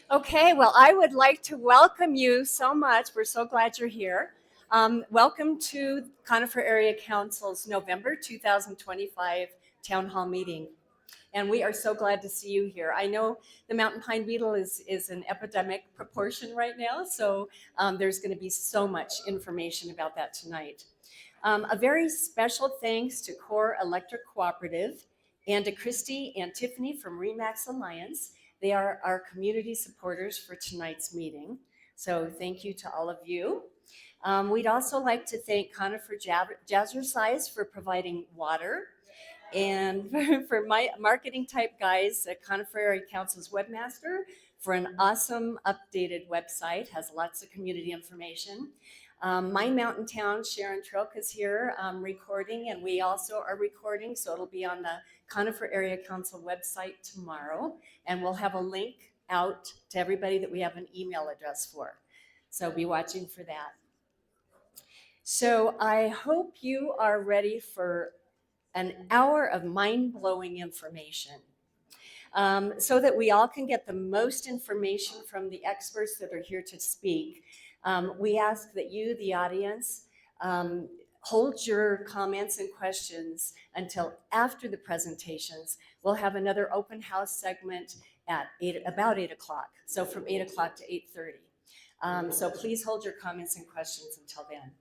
Okay, well, I would like to welcome you so much. We're so glad you're here. Welcome to Conifer Area Council's November 2025 Town Hall meeting. And we are so glad to see you here. I know the mountain pine beetle is an epidemic proportion right now, so there's going to be so much information about that tonight. A very special thanks to Core Electric Cooperative and to Christy and Tiffany from Remax Alliance. They are our community supporters for tonight's meeting. So thank you to all of you. We'd also like to thank Conifer Jazzercise for providing water and for my marketing type guys at Conifer Area Council's webmaster for an awesome updated website, has lots of community information. My mountain town, Sharon Trilk, is here recording, and we also are recording, so it'll be on the Conifer Area Council website tomorrow, and we'll have a link out to everybody that we have an email address for. So be watching for that. So I hope you are ready for an hour of mind-blowing information. So that we all can get the most information from the experts that are here to speak. We ask that you, the audience, hold your comments and questions until after the presentations. We'll have another open house segment at about 8 o'clock, so from 8 o'clock to 8:30. So please hold your comments and questions until then.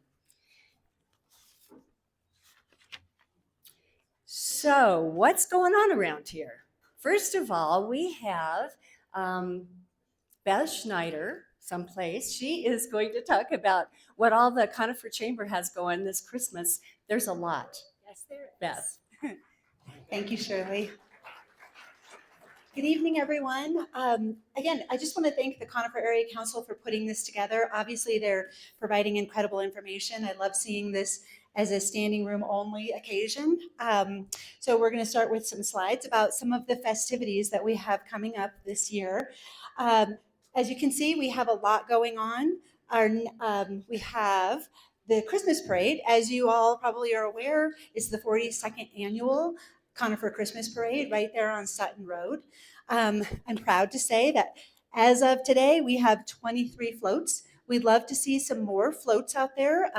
So what's going on around here? First of all, we have Beth Schneider someplace. She is going to talk about what all the Conifer Chamber has going this Christmas. There's a lot. Yes, there is. Beth. Thank you, Shirley. Good evening, everyone. Again, I just want to thank the Conifer Area Council for putting this together. Obviously, they're providing incredible information. I love seeing this as a standing room only occasion. So we're going to start with some slides about some of the festivities that we have coming up this year. As you can see, we have a lot going on. We have the Christmas parade. As you all probably are aware, is the 42nd annual Conifer Christmas Parade right there on Sutton Road. I'm proud to say that as of today, we have 23 floats. We'd love to see some more floats out there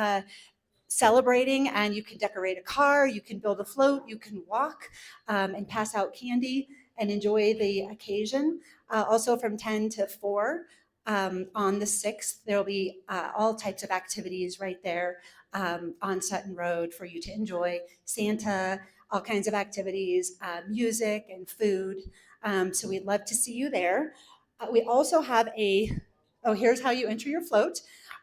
celebrating, and you can decorate a car, you can build a float, you can walk and pass out candy and enjoy the occasion. Also from 10 to 4 on the 6th, there'll be all types of activities right there on Sutton Road for you to enjoy. Santa, all kinds of activities, music and food. So we'd love to see you there. We also have here's how you enter your float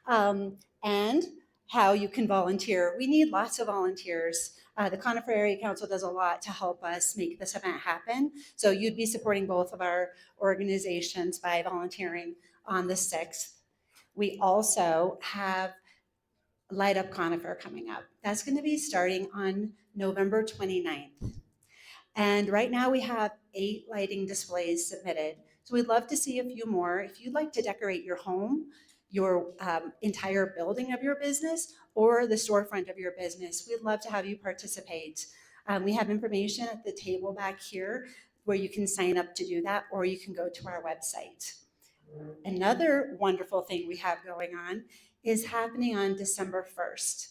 and how you can volunteer. We need lots of volunteers. The Conifer Area Council does a lot to help us make this event happen. So you'd be supporting both of our organizations by volunteering on the 6th. We also have Light Up Conifer coming up. That's going to be starting on November 29th. And right now we have 8 lighting displays submitted. So we'd love to see a few more. If you'd like to decorate your home, your entire building of your business, or the storefront of your business, we'd love to have you participate. We have information at the table back here where you can sign up to do that, or you can go to our website. Another wonderful thing we have going on is happening on December 1st.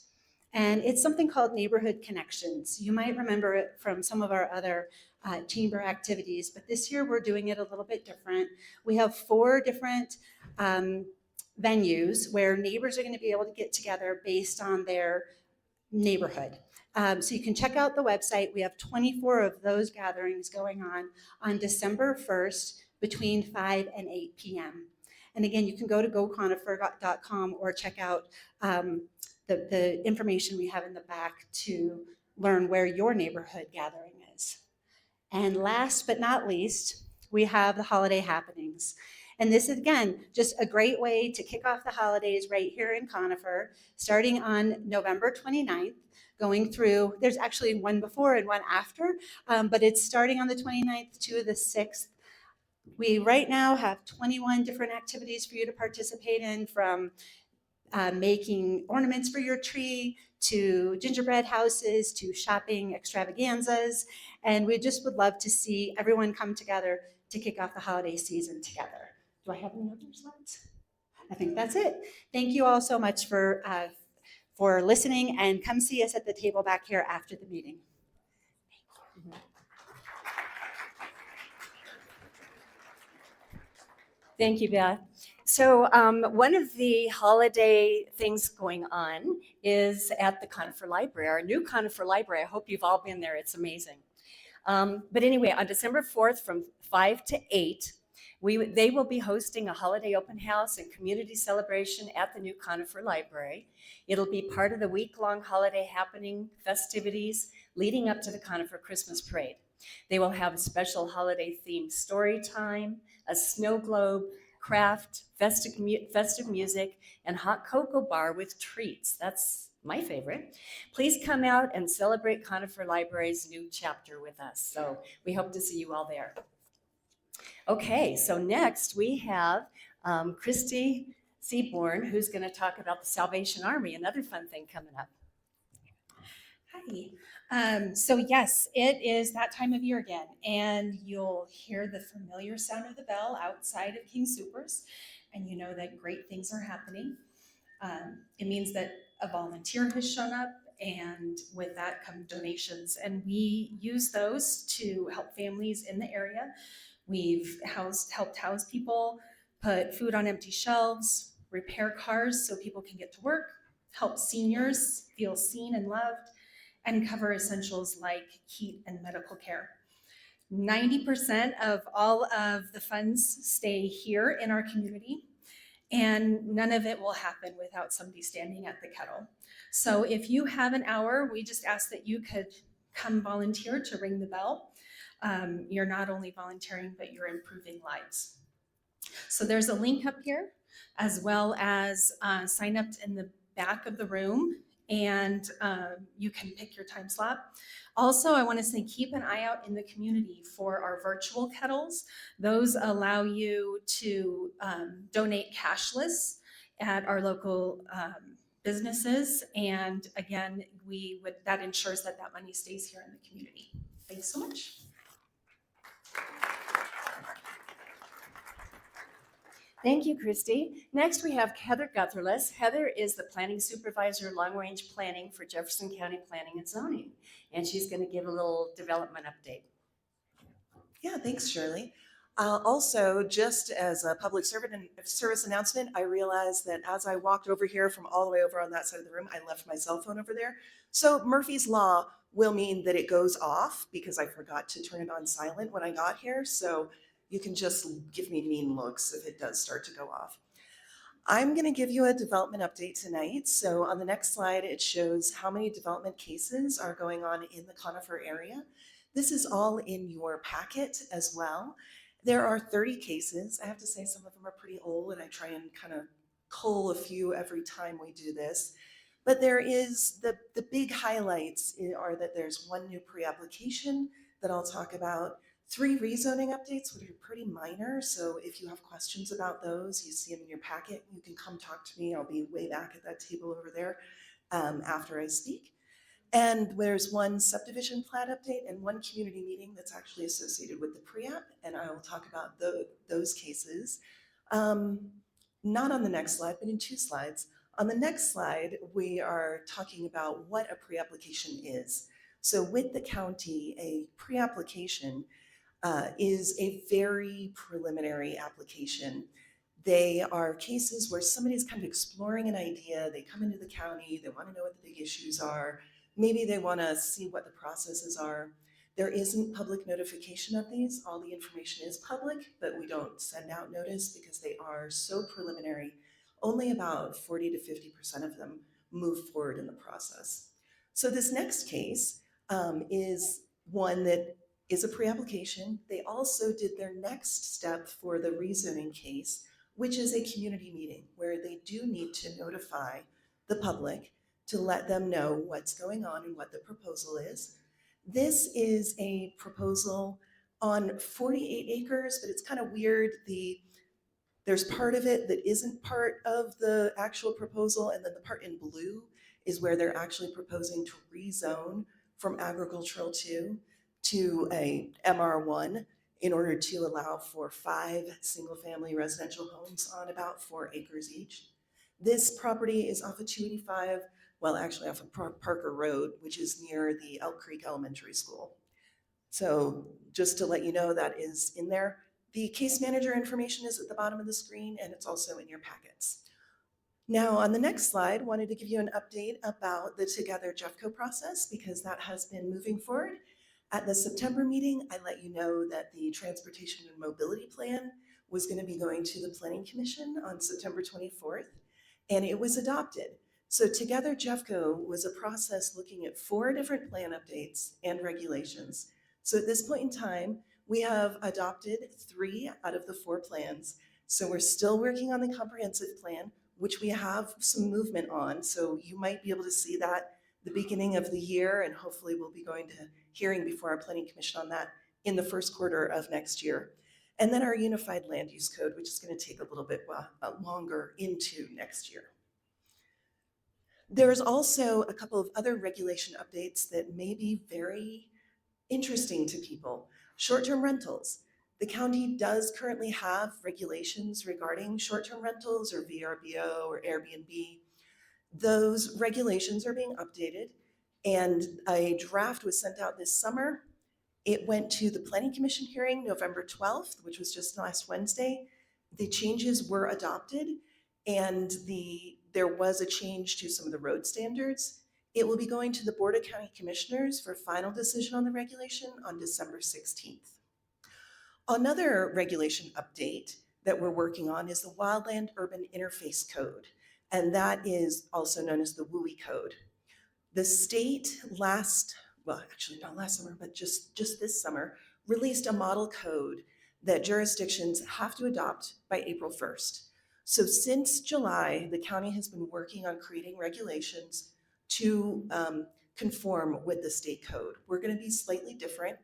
And it's something called Neighborhood Connections. You might remember it from some of our other chamber activities, but this year we're doing it a little bit different. We have 4 different venues where neighbors are going to be able to get together based on their neighborhood. So you can check out the website. We have 24 of those gatherings going on December 1st between 5 and 8 p.m. And again, you can go to goconifer.com or check out the information we have in the back to learn where your neighborhood gathering is. And last but not least, we have the holiday happenings. And this is, again, just a great way to kick off the holidays right here in Conifer, starting on November 29th, going through, there's actually one before and one after, but it's starting on the 29th to the 6th. We right now have 21 different activities for you to participate in, from making ornaments for your tree, to gingerbread houses, to shopping extravaganzas. And we just would love to see everyone come together to kick off the holiday season together. Do I have any other slides? I think that's it. Thank you all so much for listening, and come see us at the table back here after the meeting. Thank you, Beth. So one of the holiday things going on is at the Conifer Library, our new Conifer Library. I hope you've all been there. It's amazing. But anyway, on December 4th from 5 to 8, they will be hosting a holiday open house and community celebration at the new Conifer Library. It'll be part of the week-long holiday happening festivities leading up to the Conifer Christmas Parade. They will have a special holiday-themed story time, a snow globe, craft, festive music, and hot cocoa bar with treats. That's my favorite. Please come out and celebrate Conifer Library's new chapter with us. So we hope to see you all there. Okay, so next we have Christy Seaborn, who's going to talk about the Salvation Army, another fun thing coming up. Hi. So yes, it is that time of year again, and you'll hear the familiar sound of the bell outside of King Soopers, and you know that great things are happening. It means that a volunteer has shown up, and with that come donations, and we use those to help families in the area. We've helped house people, put food on empty shelves, repair cars so people can get to work, help seniors feel seen and loved, and cover essentials like heat and medical care. 90% of all of the funds stay here in our community, and none of it will happen without somebody standing at the kettle. So if you have an hour, we just ask that you could come volunteer to ring the bell. You're not only volunteering, but you're improving lives. So there's a link up here, as well as sign up in the back of the room, and you can pick your time slot. Also, I want to say keep an eye out in the community for our virtual kettles. Those allow you to donate cashless at our local businesses, and again, that ensures that money stays here in the community. Thanks so much. Thank you, Christy. Next, we have Heather Gutherless. Heather is the Planning Supervisor, Long Range Planning for Jefferson County Planning and Zoning, and she's going to give a little development update. Yeah, thanks, Shirley. Also, just as a public service announcement, I realized that as I walked over here from all the way over on that side of the room, I left my cell phone over there. So Murphy's Law will mean that it goes off because I forgot to turn it on silent when I got here. So you can just give me mean looks if it does start to go off. I'm going to give you a development update tonight. So on the next slide, it shows how many development cases are going on in the Conifer area. This is all in your packet as well. There are 30 cases. I have to say some of them are pretty old, and I try and kind of cull a few every time we do this. But there is the big highlights are that there's one new pre-application that I'll talk about, 3 rezoning updates, which are pretty minor. So if you have questions about those, you see them in your packet, you can come talk to me. I'll be way back at that table over there after I speak. And there's one subdivision plat update and one community meeting that's actually associated with the pre-app, and I will talk about those cases. Not on the next slide, but in 2 slides. On the next slide, we are talking about what a pre-application is. So with the county, a pre-application is a very preliminary application. They are cases where somebody's kind of exploring an idea, they come into the county, they want to know what the big issues are, maybe they want to see what the processes are. There isn't public notification of these. All the information is public, but we don't send out notice because they are so preliminary. Only about 40 to 50% of them move forward in the process. So this next case is one that is a pre-application. They also did their next step for the rezoning case, which is a community meeting where they do need to notify the public to let them know what's going on and what the proposal is. This is a proposal on 48 acres, but it's kind of weird. There's part of it that isn't part of the actual proposal, and then the part in blue is where they're actually proposing to rezone from agricultural 2 to a MR1 in order to allow for 5 single-family residential homes on about 4 acres each. This property is off of 285, well, actually off of Parker Road, which is near the Elk Creek Elementary School. So just to let you know, that is in there. The case manager information is at the bottom of the screen, and it's also in your packets. Now, on the next slide, wanted to give you an update about the Together Jeffco process because that has been moving forward. At the September meeting, I let you know that the Transportation and Mobility Plan was going to be going to the Planning Commission on September 24th, and it was adopted. So Together Jeffco was a process looking at 4 different plan updates and regulations. So at this point in time, we have adopted 3 out of the 4 plans. So we're still working on the comprehensive plan, which we have some movement on. So you might be able to see that the beginning of the year, and hopefully we'll be going to hearing before our Planning Commission on that in the first quarter of next year. And then our Unified Land Use Code, which is going to take a little bit longer into next year. There's also a couple of other regulation updates that may be very interesting to people. Short-term rentals. The county does currently have regulations regarding short-term rentals or VRBO or Airbnb. Those regulations are being updated, and a draft was sent out this summer. It went to the Planning Commission hearing November 12th, which was just last Wednesday. The changes were adopted, and there was a change to some of the road standards. It will be going to the Board of County Commissioners for final decision on the regulation on December 16th. Another regulation update that we're working on is the Wildland Urban Interface Code, and that is also known as the WUI Code. The state not last summer, but just this summer, released a model code that jurisdictions have to adopt by April 1st. So since July, the county has been working on creating regulations to conform with the state code. We're going to be slightly different,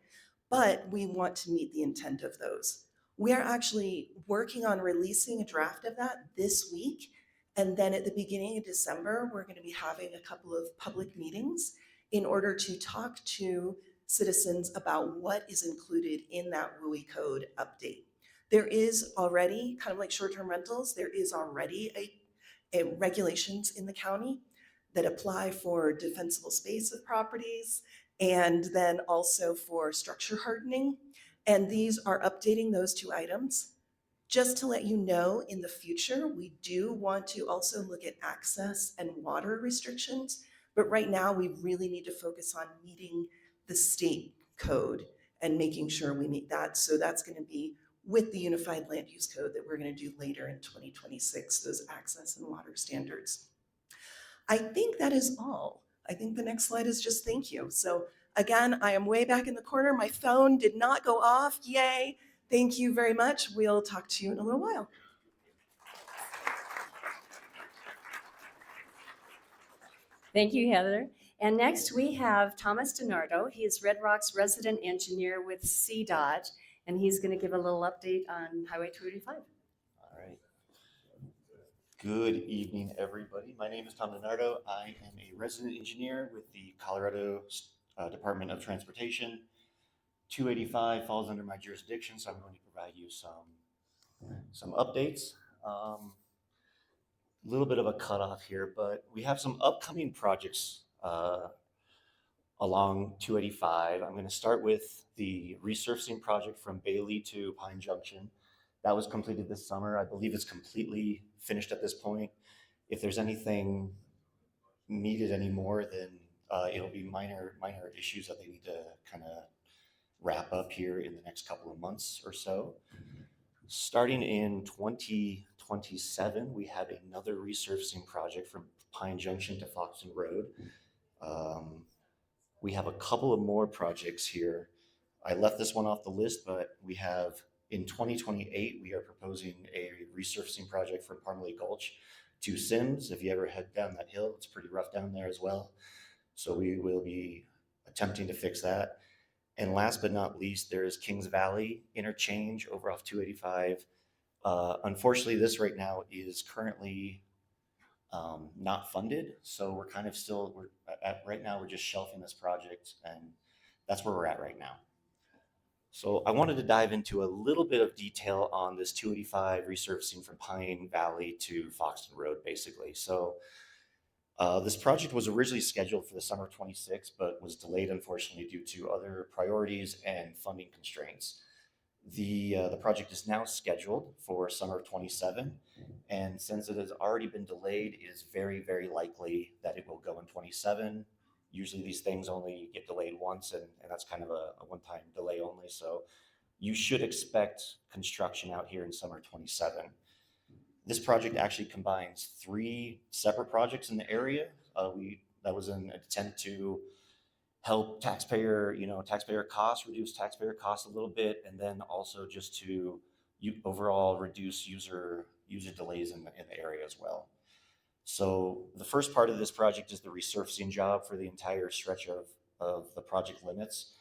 but we want to meet the intent of those. We are actually working on releasing a draft of that this week. And then at the beginning of December, we're going to be having a couple of public meetings in order to talk to citizens about what is included in that WUI code update. There is already, kind of like short-term rentals, there is already a regulations in the county that apply for defensible space of properties and then also for structure hardening. And these are updating those 2 items. Just to let you know, in the future, we do want to also look at access and water restrictions. But right now, we really need to focus on meeting the state code and making sure we meet that. So that's going to be with the Unified Land Use Code that we're going to do later in 2026, those access and water standards. I think that is all. I think the next slide is just thank you. So again, I am way back in the corner. My phone did not go off. Yay. Thank you very much. We'll talk to you in a little while. Thank you, Heather. And next we have Thomas DiNardo. He is Red Rock's resident engineer with CDOT, and he's going to give a little update on Highway 285. All right. Good evening, everybody. My name is Tom DiNardo. I am a resident engineer with the Colorado Department of Transportation. 285 falls under my jurisdiction, so I'm going to provide you some updates. Little bit of a cutoff here, but we have some upcoming projects along 285. I'm going to start with the resurfacing project from Bailey to Pine Junction. That was completed this summer. I believe it's completely finished at this point. If there's anything needed anymore, then it'll be minor issues that they need to kind of wrap up here in the next couple of months or so. Starting in 2027, we have another resurfacing project from Pine Junction to Foxton Road. We have a couple of more projects here. I left this one off the list, but we have in 2028, we are proposing a resurfacing project from Parmalee Gulch to Sims. If you ever head down that hill, it's pretty rough down there as well. So we will be attempting to fix that. And last but not least, there is Kings Valley interchange over off 285. Unfortunately, this right now is currently not funded. So we're kind of right now we're just shelving this project, and that's where we're at right now. So I wanted to dive into a little bit of detail on this 285 resurfacing from Pine Valley to Foxton Road, basically. So this project was originally scheduled for the summer of 26, but was delayed unfortunately due to other priorities and funding constraints. The project is now scheduled for summer of 27, and since it has already been delayed, it is very likely that it will go in 27. Usually these things only get delayed once, and that's kind of a one-time delay only. So you should expect construction out here in summer 27. This project actually combines three separate projects in the area. That was an attempt to help taxpayer costs, reduce taxpayer costs a little bit, and then also just to overall reduce user delays in the area as well. So the first part of this project is the resurfacing job for the entire stretch of the project limits.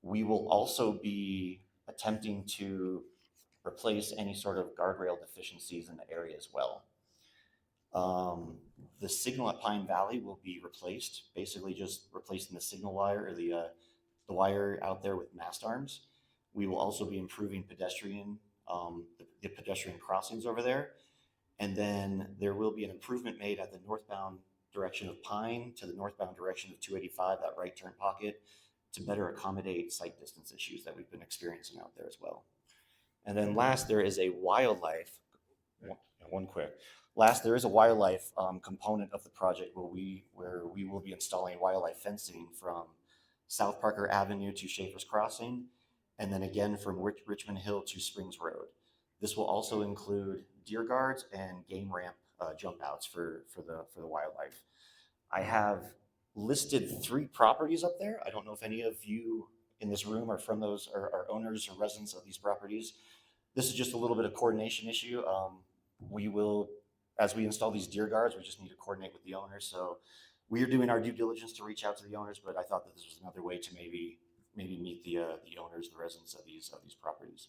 We will also be attempting to replace any sort of guardrail deficiencies in the area as well. The signal at Pine Valley will be replaced, basically just replacing the signal wire or the wire out there with mast arms. We will also be improving the pedestrian crossings over there. And then there will be an improvement made at the northbound direction of Pine to the northbound direction of 285, that right turn pocket, to better accommodate sight distance issues that we've been experiencing out there as well. And then last, there is a wildlife, one quick. Last, there is a wildlife component of the project where we will be installing wildlife fencing from South Parker Avenue to Schaefer's Crossing, and then again from Richmond Hill to Springs Road. This will also include deer guards and game ramp jump outs for the wildlife. I have listed 3 properties up there. I don't know if any of you in this room are from those, or are owners or residents of these properties. This is just a little bit of coordination issue. We will, as we install these deer guards, we just need to coordinate with the owners. So we are doing our due diligence to reach out to the owners, but I thought that this was another way to maybe meet the owners, the residents of these properties.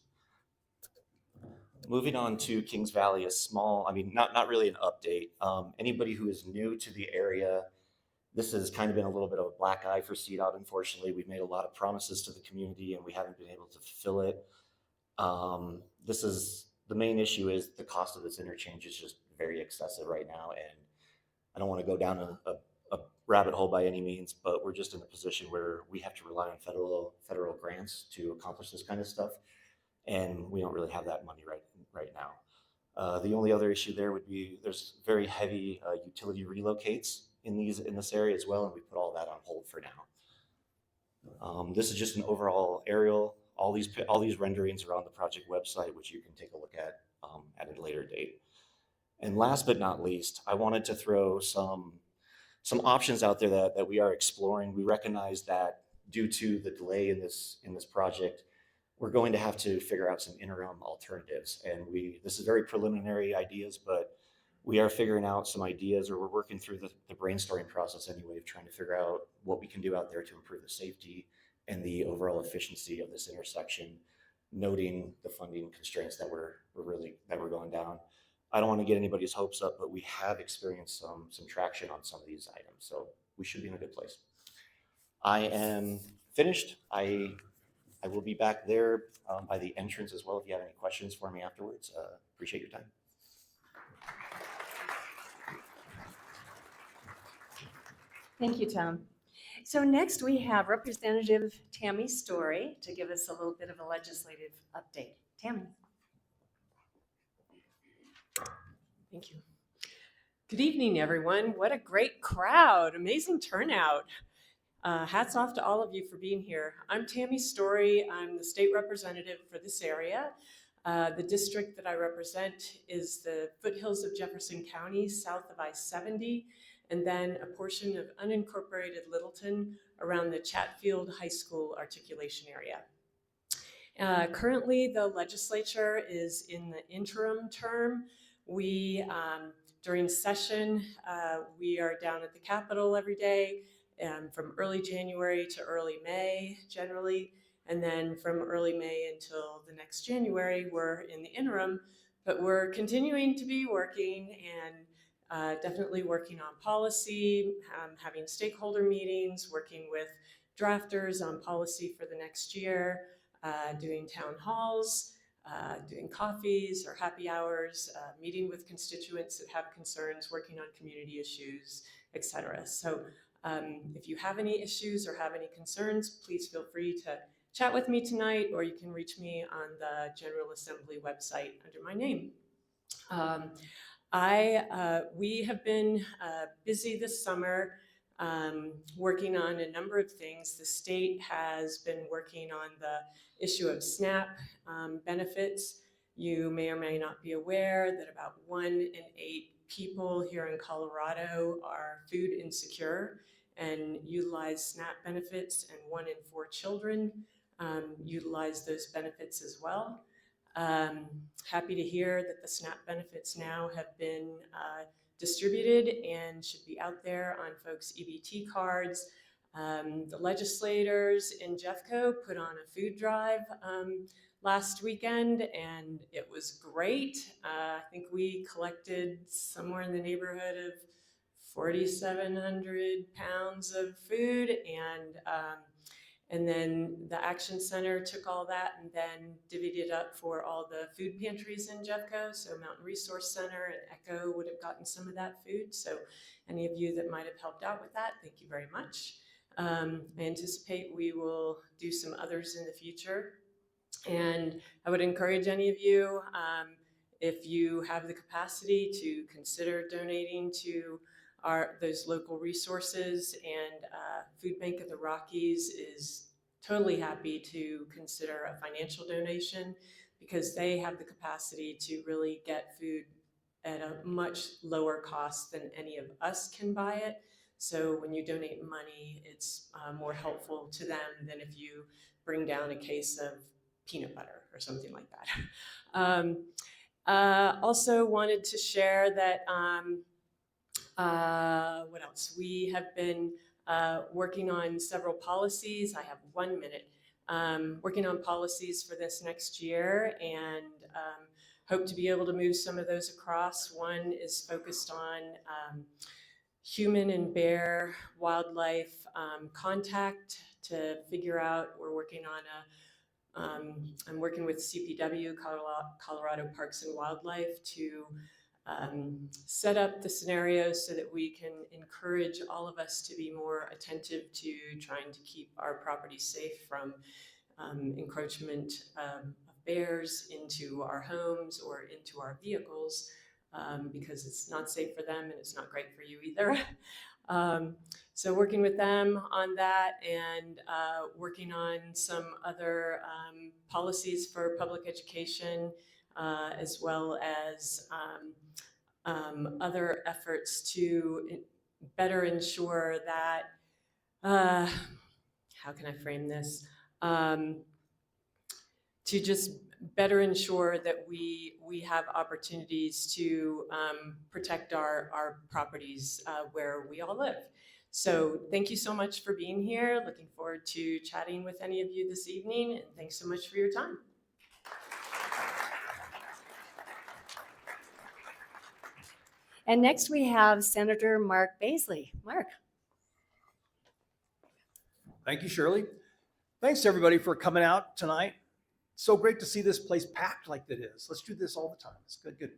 Moving on to Kings Valley, a small, not really an update. Anybody who is new to the area, this has kind of been a little bit of a black eye for CDOT. Unfortunately, we've made a lot of promises to the community and we haven't been able to fulfill it. The main issue is the cost of this interchange is just very excessive right now, and I don't want to go down a rabbit hole by any means, but we're just in a position where we have to rely on federal grants to accomplish this kind of stuff, and we don't really have that money right now. The only other issue there would be there's very heavy utility relocates in this area as well, and we put all that on hold for now. This is just an overall aerial. All these renderings are on the project website, which you can take a look at a later date. And last but not least, I wanted to throw some options out there that we are exploring. We recognize that due to the delay in this project, we're going to have to figure out some interim alternatives. And this is very preliminary ideas, but we are figuring out some ideas, or we're working through the brainstorming process anyway, of trying to figure out what we can do out there to improve the safety and the overall efficiency of this intersection, noting the funding constraints that we're going down. I don't want to get anybody's hopes up, but we have experienced some traction on some of these items, so we should be in a good place. I am finished. I will be back there by the entrance as well if you have any questions for me afterwards. Appreciate your time. Thank you, Tom. So next we have Representative Tammy Story to give us a little bit of a legislative update. Tammy. Thank you. Good evening, everyone. What a great crowd. Amazing turnout. Hats off to all of you for being here. I'm Tammy Story. I'm the state representative for this area. The district that I represent is the foothills of Jefferson County, south of I-70, and then a portion of unincorporated Littleton around the Chatfield High School articulation area. Currently, the legislature is in the interim term. During session, we are down at the Capitol every day, from early January to early May generally, and then from early May until the next January, we're in the interim, but we're continuing to be working and definitely working on policy, having stakeholder meetings, working with drafters on policy for the next year, doing town halls, doing coffees or happy hours, meeting with constituents that have concerns, working on community issues, etc. So if you have any issues or have any concerns, please feel free to chat with me tonight, or you can reach me on the General Assembly website under my name. We have been busy this summer working on a number of things. The state has been working on the issue of SNAP benefits. You may or may not be aware that about 1 in 8 people here in Colorado are food insecure and utilize SNAP benefits, and 1 in 4 children utilize those benefits as well. Happy to hear that the SNAP benefits now have been distributed and should be out there on folks' EBT cards. The legislators in Jeffco put on a food drive last weekend, and it was great. I think we collected somewhere in the neighborhood of 4,700 pounds of food, and then the Action Center took all that and then divvied it up for all the food pantries in Jeffco. So Mountain Resource Center and Echo would have gotten some of that food. So any of you that might have helped out with that, thank you very much. I anticipate we will do some others in the future. And I would encourage any of you, if you have the capacity, to consider donating to those local resources, and Food Bank of the Rockies is totally happy to consider a financial donation, because they have the capacity to really get food at a much lower cost than any of us can buy it. So when you donate money, it's more helpful to them than if you bring down a case of peanut butter or something like that. Also wanted to share that what else? We have been working on several policies. I have 1 minute. Working on policies for this next year, and hope to be able to move some of those across. One is focused on human and bear wildlife contact to figure out. We're working on I'm working with CPW, Colorado Parks and Wildlife, to set up the scenarios so that we can encourage all of us to be more attentive to trying to keep our property safe from encroachment of bears into our homes or into our vehicles, because it's not safe for them and it's not great for you either. So working with them on that, and working on some other policies for public education, as well as other efforts to better ensure that, how can I frame this? To just better ensure that we have opportunities to protect our properties where we all live. So thank you so much for being here. Looking forward to chatting with any of you this evening, and thanks so much for your time. And next we have Senator Mark Baisley. Mark. Thank you, Shirley. Thanks everybody for coming out tonight. So great to see this place packed like it is. Let's do this all the time. It's good, good.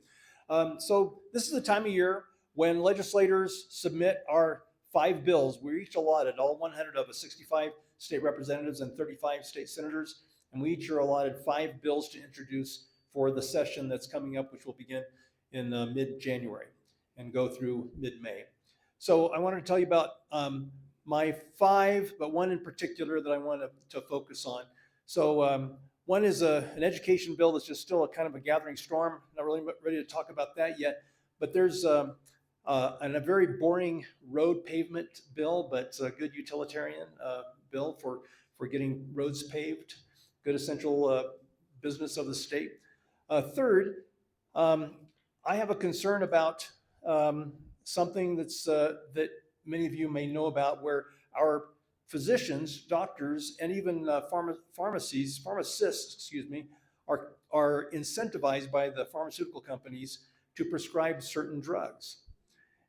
So this is the time of year when legislators submit our 5 bills. We're each allotted, all 100 of us, 65 state representatives and 35 state senators, and we each are allotted 5 bills to introduce for the session that's coming up, which will begin in mid-January and go through mid-May. So I wanted to tell you about my 5, but one in particular that I want to focus on. So one is an education bill that's just still a kind of a gathering storm. Not really ready to talk about that yet, but there's a very boring road pavement bill, but it's a good utilitarian bill for getting roads paved, good essential business of the state. Third, I have a concern about something that many of you may know about, where our physicians, doctors, and even pharmacists, are incentivized by the pharmaceutical companies to prescribe certain drugs.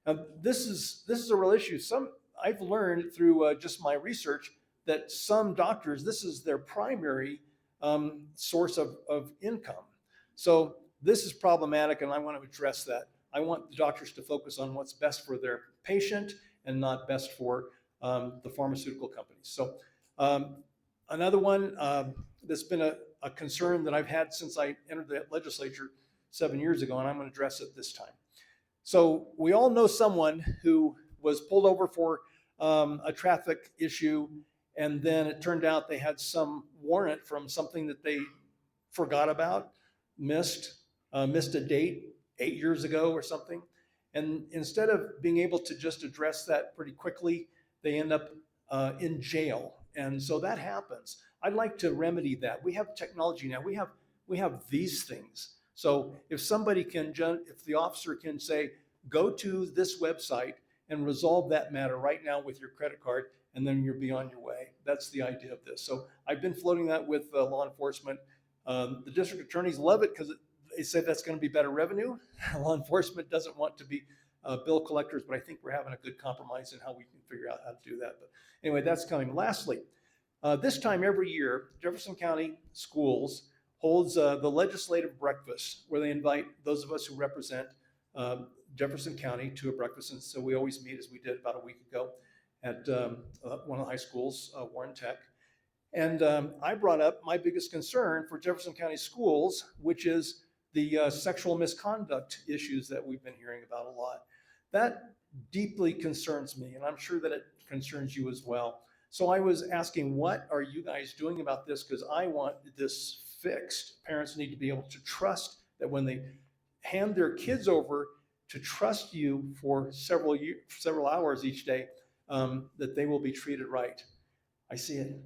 Now, this is a real issue. I've learned through just my research that some doctors, this is their primary source of income. So this is problematic, and I want to address that. I want the doctors to focus on what's best for their patient and not best for the pharmaceutical companies. So another one that's been a concern that I've had since I entered the legislature 7 years ago, and I'm going to address it this time. So we all know someone who was pulled over for a traffic issue, and then it turned out they had some warrant from something that they forgot about, missed a date 8 years ago or something. And instead of being able to just address that pretty quickly, they end up in jail. And so that happens. I'd like to remedy that. We have technology now. We have these things. So if somebody can, if the officer can say, go to this website and resolve that matter right now with your credit card, and then you'll be on your way. That's the idea of this. So I've been floating that with law enforcement. The district attorneys love it because they say that's going to be better revenue. Law enforcement doesn't want to be bill collectors, but I think we're having a good compromise in how we can figure out how to do that. But anyway, that's coming. Lastly, this time every year, Jefferson County Schools holds the legislative breakfast where they invite those of us who represent Jefferson County to a breakfast. And so we always meet, as we did about a week ago, at one of the high schools, Warren Tech. And I brought up my biggest concern for Jefferson County Schools, which is the sexual misconduct issues that we've been hearing about a lot. That deeply concerns me, and I'm sure that it concerns you as well. So I was asking, what are you guys doing about this? Because I want this fixed. Parents need to be able to trust that when they hand their kids over, to trust you for several hours each day, that they will be treated right. I see it.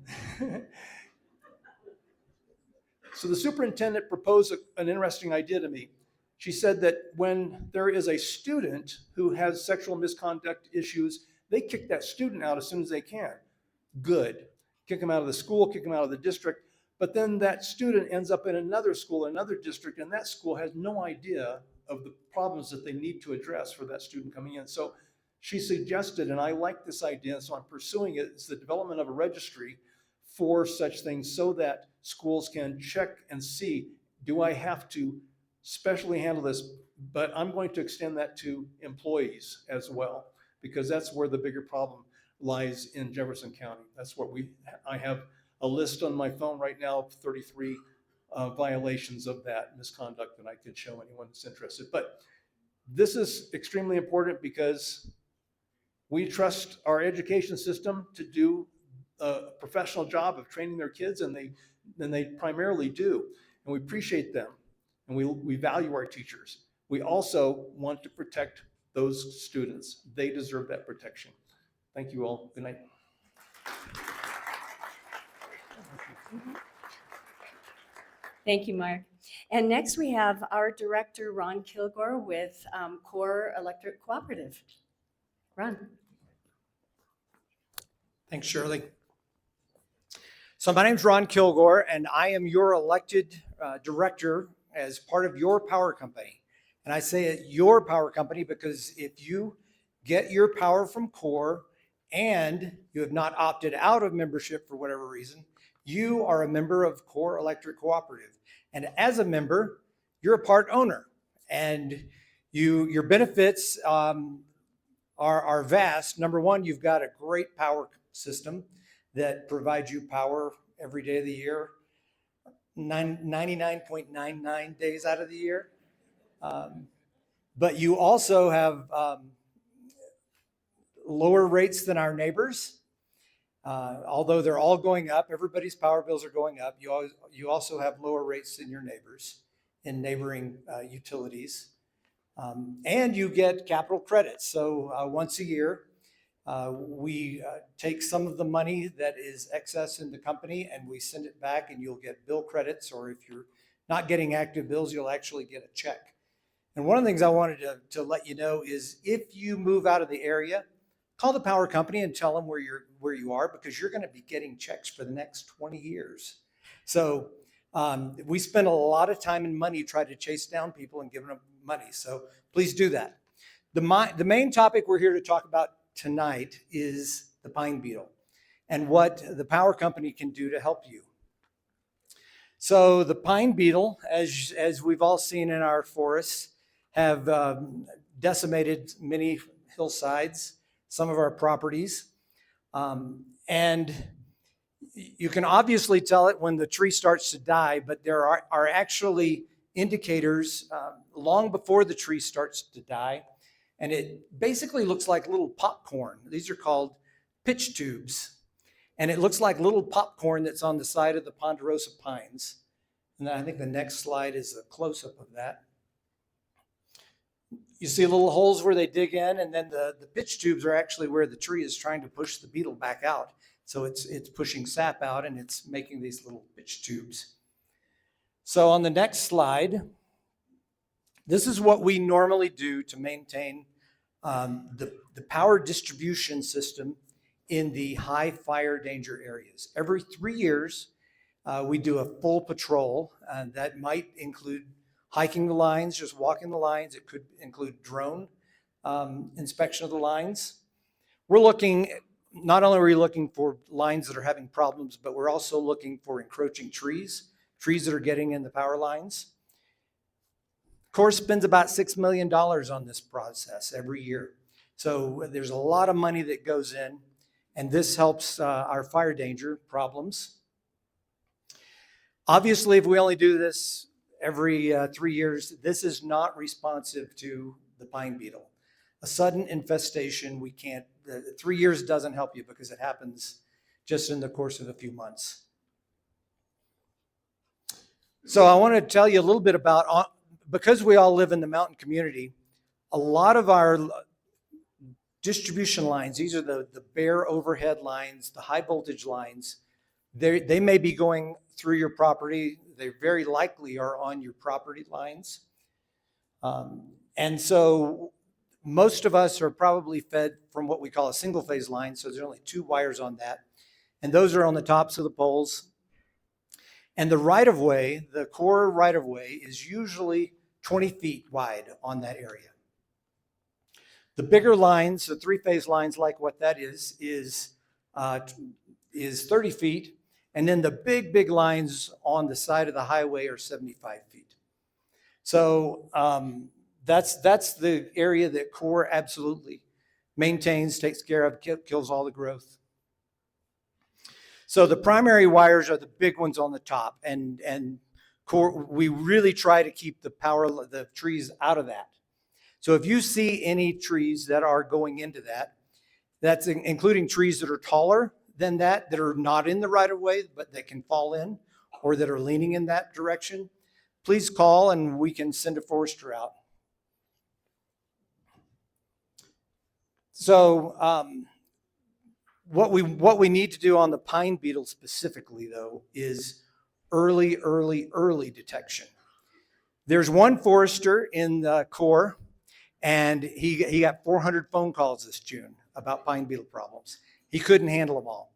So the superintendent proposed an interesting idea to me. She said that when there is a student who has sexual misconduct issues, they kick that student out as soon as they can. Good. Kick them out of the school, kick them out of the district. But then that student ends up in another school, another district, and that school has no idea of the problems that they need to address for that student coming in. So she suggested, and I like this idea, so I'm pursuing it, is the development of a registry for such things so that schools can check and see, do I have to specially handle this? But I'm going to extend that to employees as well, because that's where the bigger problem lies in Jefferson County. That's what I have a list on my phone right now of 33 violations of that misconduct that I could show anyone that's interested. But this is extremely important because we trust our education system to do a professional job of training their kids, and they primarily do. And we appreciate them, and we value our teachers. We also want to protect those students. They deserve that protection. Thank you all. Good night. Thank you, Mark. And next we have our director, Ron Kilgore, with Core Electric Cooperative. Ron. Thanks, Shirley. So my name's Ron Kilgore, and I am your elected director as part of your power company. And I say it your power company because if you get your power from Core and you have not opted out of membership for whatever reason, you are a member of Core Electric Cooperative. And as a member, you're a part owner, and your benefits are vast. Number one, you've got a great power system that provides you power every day of the year, 99.99 days out of the year. But you also have lower rates than our neighbors. Although they're all going up, everybody's power bills are going up. You also have lower rates than your neighbors in neighboring utilities. And you get capital credits. So once a year, we take some of the money that is excess in the company and we send it back, and you'll get bill credits, or if you're not getting active bills, you'll actually get a check. And one of the things I wanted to let you know is if you move out of the area, call the power company and tell them where you are, because you're going to be getting checks for the next 20 years. So we spend a lot of time and money trying to chase down people and giving them money. So please do that. The main topic we're here to talk about tonight is the pine beetle and what the power company can do to help you. So the pine beetle, as we've all seen in our forests, have decimated many hillsides, some of our properties. And you can obviously tell it when the tree starts to die, but there are actually indicators long before the tree starts to die. And it basically looks like little popcorn. These are called pitch tubes. And it looks like little popcorn that's on the side of the ponderosa pines. And I think the next slide is a close-up of that. You see little holes where they dig in, and then the pitch tubes are actually where the tree is trying to push the beetle back out. So it's pushing sap out, and it's making these little pitch tubes. So on the next slide, this is what we normally do to maintain the power distribution system in the high fire danger areas. Every 3 years, we do a full patrol, and that might include hiking the lines, just walking the lines. It could include drone inspection of the lines. We're looking, not only are we looking for lines that are having problems, but we're also looking for encroaching trees that are getting in the power lines. Corps spends about $6 million on this process every year. So there's a lot of money that goes in, and this helps our fire danger problems. Obviously, if we only do this every 3 years, this is not responsive to the pine beetle. A sudden infestation, 3 years doesn't help you because it happens just in the course of a few months. So I want to tell you a little bit about, because we all live in the mountain community, a lot of our distribution lines, these are the bare overhead lines, the high voltage lines, they may be going through your property. They very likely are on your property lines. And so most of us are probably fed from what we call a single phase line. So there's only 2 wires on that. And those are on the tops of the poles. And the right of way, the core right of way, is usually 20 feet wide on that area. The bigger lines, the 3-phase lines, like what that is 30 feet. And then the big lines on the side of the highway are 75 feet. So that's the area that Corps absolutely maintains, takes care of, kills all the growth. So the primary wires are the big ones on the top, and Corps, we really try to keep the trees out of that. So if you see any trees that are going into that, that's including trees that are taller than that are not in the right of way, but that can fall in, or that are leaning in that direction, please call and we can send a forester out. So what we need to do on the pine beetle specifically, though, is early detection. There's one forester in the Corps, and he got 400 phone calls this June about pine beetle problems. He couldn't handle them all.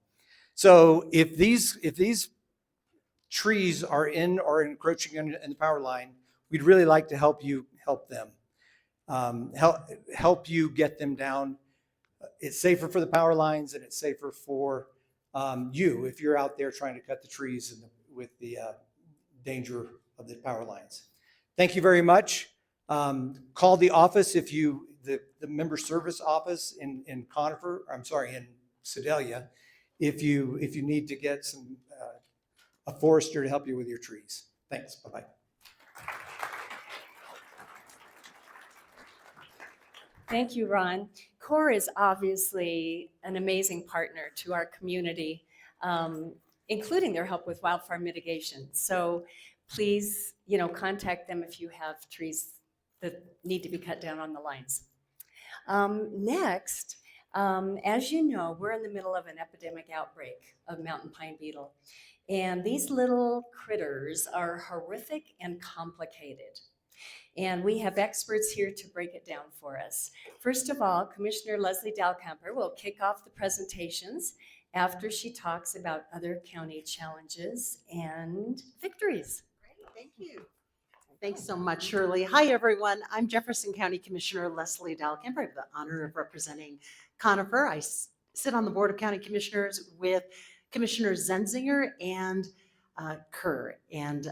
So if these trees are in or encroaching in the power line, we'd really like to help them, help you get them down. It's safer for the power lines, and it's safer for you if you're out there trying to cut the trees with the danger of the power lines. Thank you very much. Call the office the member service office in Conifer, in Sedalia, if you need to get a forester to help you with your trees. Thanks. Bye-bye. Thank you, Ron. Corps is obviously an amazing partner to our community, including their help with wildfire mitigation. So please, contact them if you have trees that need to be cut down on the lines. Next, as you know, we're in the middle of an epidemic outbreak of mountain pine beetle. And these little critters are horrific and complicated. And we have experts here to break it down for us. First of all, Commissioner Leslie Dalkamper will kick off the presentations after she talks about other county challenges and victories. Great, thank you. Thanks so much, Shirley. Hi, everyone. I'm Jefferson County Commissioner Leslie Dalkamper. I have the honor of representing Conifer. I sit on the Board of County Commissioners with Commissioner Zenzinger and Kerr, and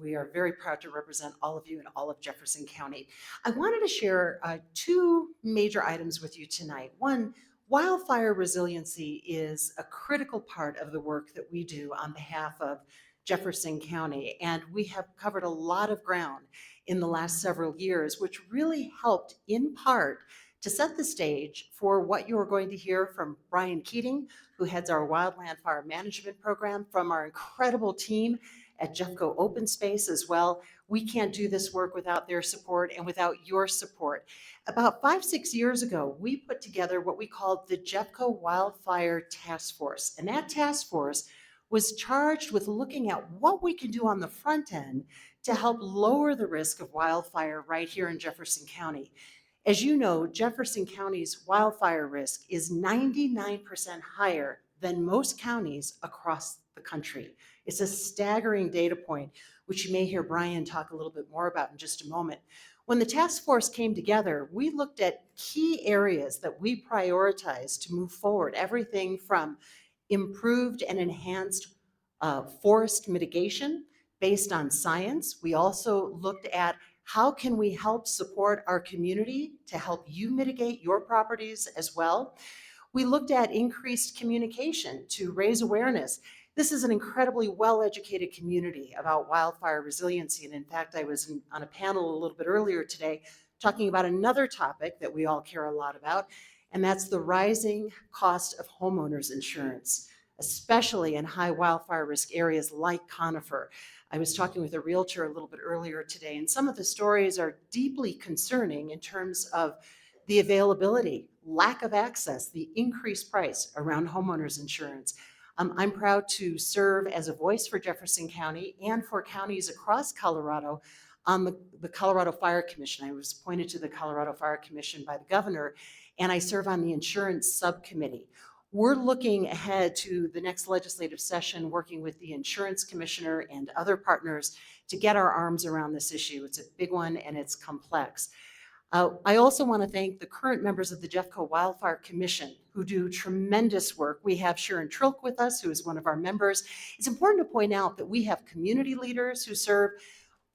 we are very proud to represent all of you in all of Jefferson County. I wanted to share two major items with you tonight. One, wildfire resiliency is a critical part of the work that we do on behalf of Jefferson County, and we have covered a lot of ground in the last several years, which really helped in part to set the stage for what you are going to hear from Brian Keating, who heads our Wildland Fire Management Program, from our incredible team at Jeffco Open Space as well. We can't do this work without their support and without your support. About 5-6 years ago, we put together what we called the Jeffco Wildfire Task Force. And that task force was charged with looking at what we can do on the front end to help lower the risk of wildfire right here in Jefferson County. As you know, Jefferson County's wildfire risk is 99% higher than most counties across the country. It's a staggering data point, which you may hear Brian talk a little bit more about in just a moment. When the task force came together, we looked at key areas that we prioritized to move forward, everything from improved and enhanced forest mitigation based on science. We also looked at how can we help support our community to help you mitigate your properties as well. We looked at increased communication to raise awareness. This is an incredibly well-educated community about wildfire resiliency. And in fact, I was on a panel a little bit earlier today talking about another topic that we all care a lot about, and that's the rising cost of homeowners insurance, especially in high wildfire risk areas like Conifer. I was talking with a realtor a little bit earlier today, and some of the stories are deeply concerning in terms of the availability, lack of access, the increased price around homeowners insurance. I'm proud to serve as a voice for Jefferson County and for counties across Colorado on the Colorado Fire Commission. I was appointed to the Colorado Fire Commission by the governor, and I serve on the insurance subcommittee. We're looking ahead to the next legislative session, working with the insurance commissioner and other partners to get our arms around this issue. It's a big one and it's complex. I also want to thank the current members of the Jeffco Wildfire Commission who do tremendous work. We have Sharon Trilk with us, who is one of our members. It's important to point out that we have community leaders who serve.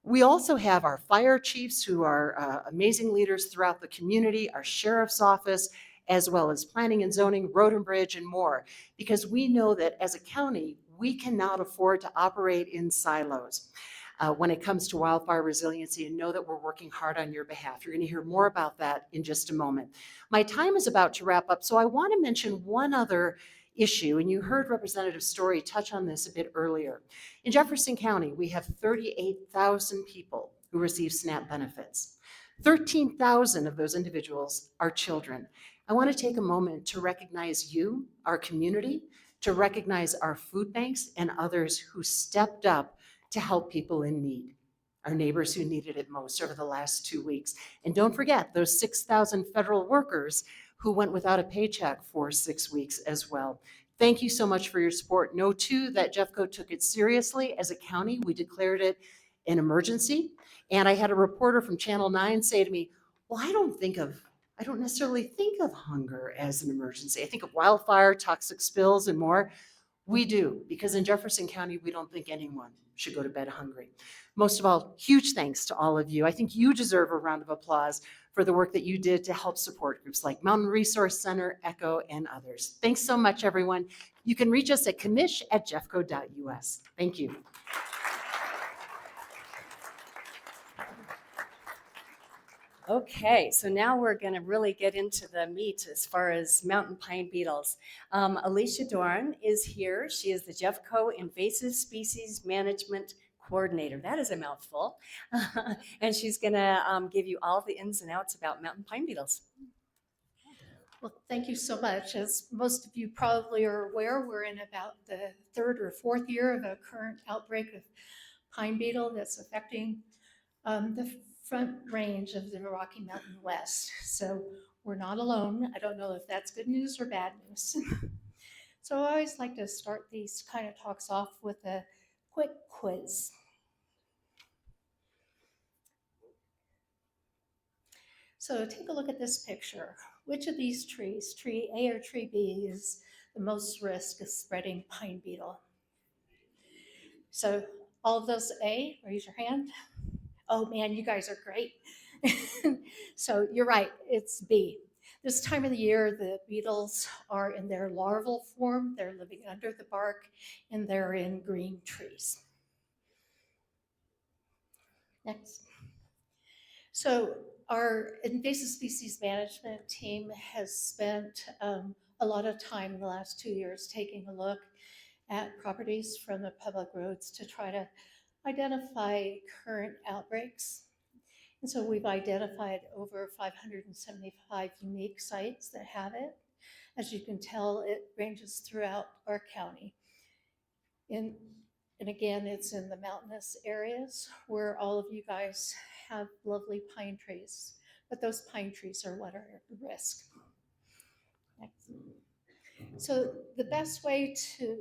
We also have our fire chiefs who are amazing leaders throughout the community, our sheriff's office, as well as planning and zoning, road and bridge, and more, because we know that as a county, we cannot afford to operate in silos when it comes to wildfire resiliency, and know that we're working hard on your behalf. You're going to hear more about that in just a moment. My time is about to wrap up, so I want to mention one other issue, and you heard Representative Story touch on this a bit earlier. In Jefferson County, we have 38,000 people who receive SNAP benefits. 13,000 of those individuals are children. I want to take a moment to recognize you, our community, to recognize our food banks and others who stepped up to help people in need, our neighbors who needed it most over the last 2 weeks. And don't forget those 6,000 federal workers who went without a paycheck for 6 weeks as well. Thank you so much for your support. Know too that Jeffco took it seriously. As a county, we declared it an emergency. And I had a reporter from Channel 9 say to me, well, I don't necessarily think of hunger as an emergency. I think of wildfire, toxic spills, and more. We do, because in Jefferson County, we don't think anyone should go to bed hungry. Most of all, huge thanks to all of you. I think you deserve a round of applause for the work that you did to help support groups like Mountain Resource Center, ECHO, and others. Thanks so much, everyone. You can reach us at commish@jeffco.us. Thank you. Okay, so now we're going to really get into the meat as far as mountain pine beetles. Alicia Dorn is here. She is the Jeffco Invasive Species Management Coordinator. That is a mouthful. And she's going to give you all the ins and outs about mountain pine beetles. Well, thank you so much. As most of you probably are aware, we're in about the 3rd or 4th year of a current outbreak of pine beetle that's affecting the front range of the Rocky Mountain West. So we're not alone. I don't know if that's good news or bad news. So I always like to start these kind of talks off with a quick quiz. So take a look at this picture. Which of these trees, tree A or tree B, is the most risk of spreading pine beetle? So all of those A, raise your hand. Oh man, you guys are great. So you're right, it's B. This time of the year, the beetles are in their larval form. They're living under the bark and they're in green trees. Next. So our invasive species management team has spent a lot of time in the last 2 years taking a look at properties from the public roads to try to identify current outbreaks. And so we've identified over 575 unique sites that have it. As you can tell, it ranges throughout our county. And again, it's in the mountainous areas where all of you guys have lovely pine trees, but those pine trees are what are at risk. Next. So the best way to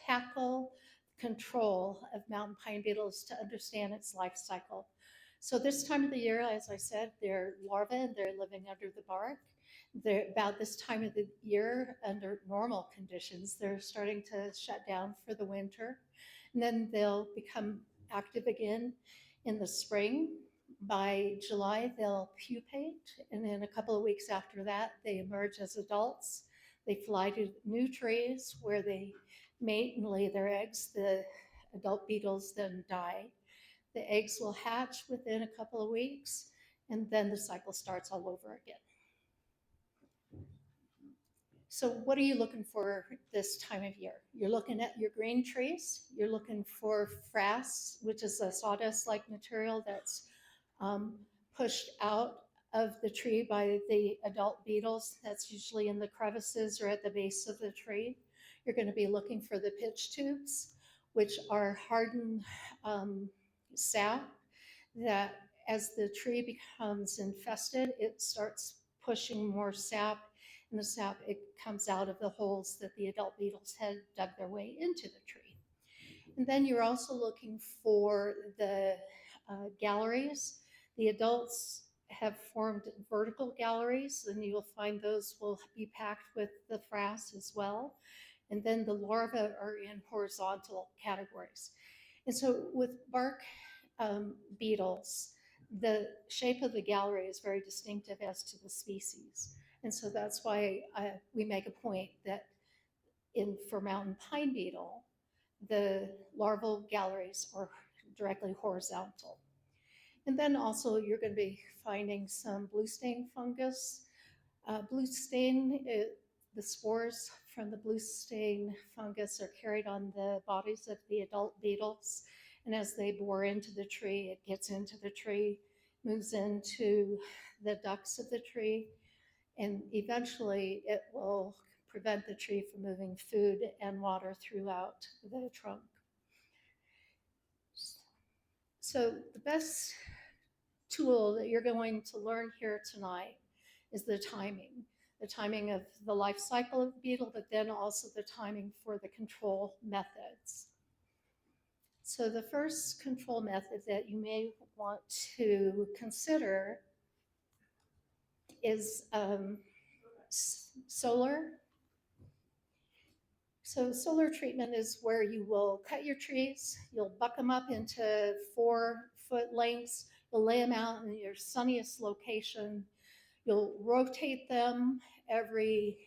tackle control of mountain pine beetles to understand its life cycle. So this time of the year, as I said, they're larvae and they're living under the bark. They're about this time of the year, under normal conditions, they're starting to shut down for the winter. And then they'll become active again in the spring. By July, they'll pupate. And then a couple of weeks after that, they emerge as adults. They fly to new trees where they mate and lay their eggs. The adult beetles then die. The eggs will hatch within a couple of weeks, and then the cycle starts all over again. So what are you looking for this time of year? You're looking at your green trees. You're looking for frass, which is a sawdust-like material that's pushed out of the tree by the adult beetles. That's usually in the crevices or at the base of the tree. You're going to be looking for the pitch tubes, which are hardened sap that as the tree becomes infested, it starts pushing more sap, and the sap, it comes out of the holes that the adult beetles had dug their way into the tree. And then you're also looking for the galleries. The adults have formed vertical galleries, and you'll find those will be packed with the frass as well. And then the larvae are in horizontal categories. And so with bark beetles, the shape of the gallery is very distinctive as to the species. And so that's why we make a point that for mountain pine beetle, the larval galleries are directly horizontal. And then also you're going to be finding some blue stain fungus. Blue stain, the spores from the blue stain fungus are carried on the bodies of the adult beetles. And as they bore into the tree, it gets into the tree, moves into the ducts of the tree, and eventually it will prevent the tree from moving food and water throughout the trunk. So the best tool that you're going to learn here tonight is the timing of the life cycle of the beetle, but then also the timing for the control methods. So the first control method that you may want to consider is solar. So solar treatment is where you will cut your trees, you'll buck them up into 4-foot lengths, you'll lay them out in your sunniest location, you'll rotate them every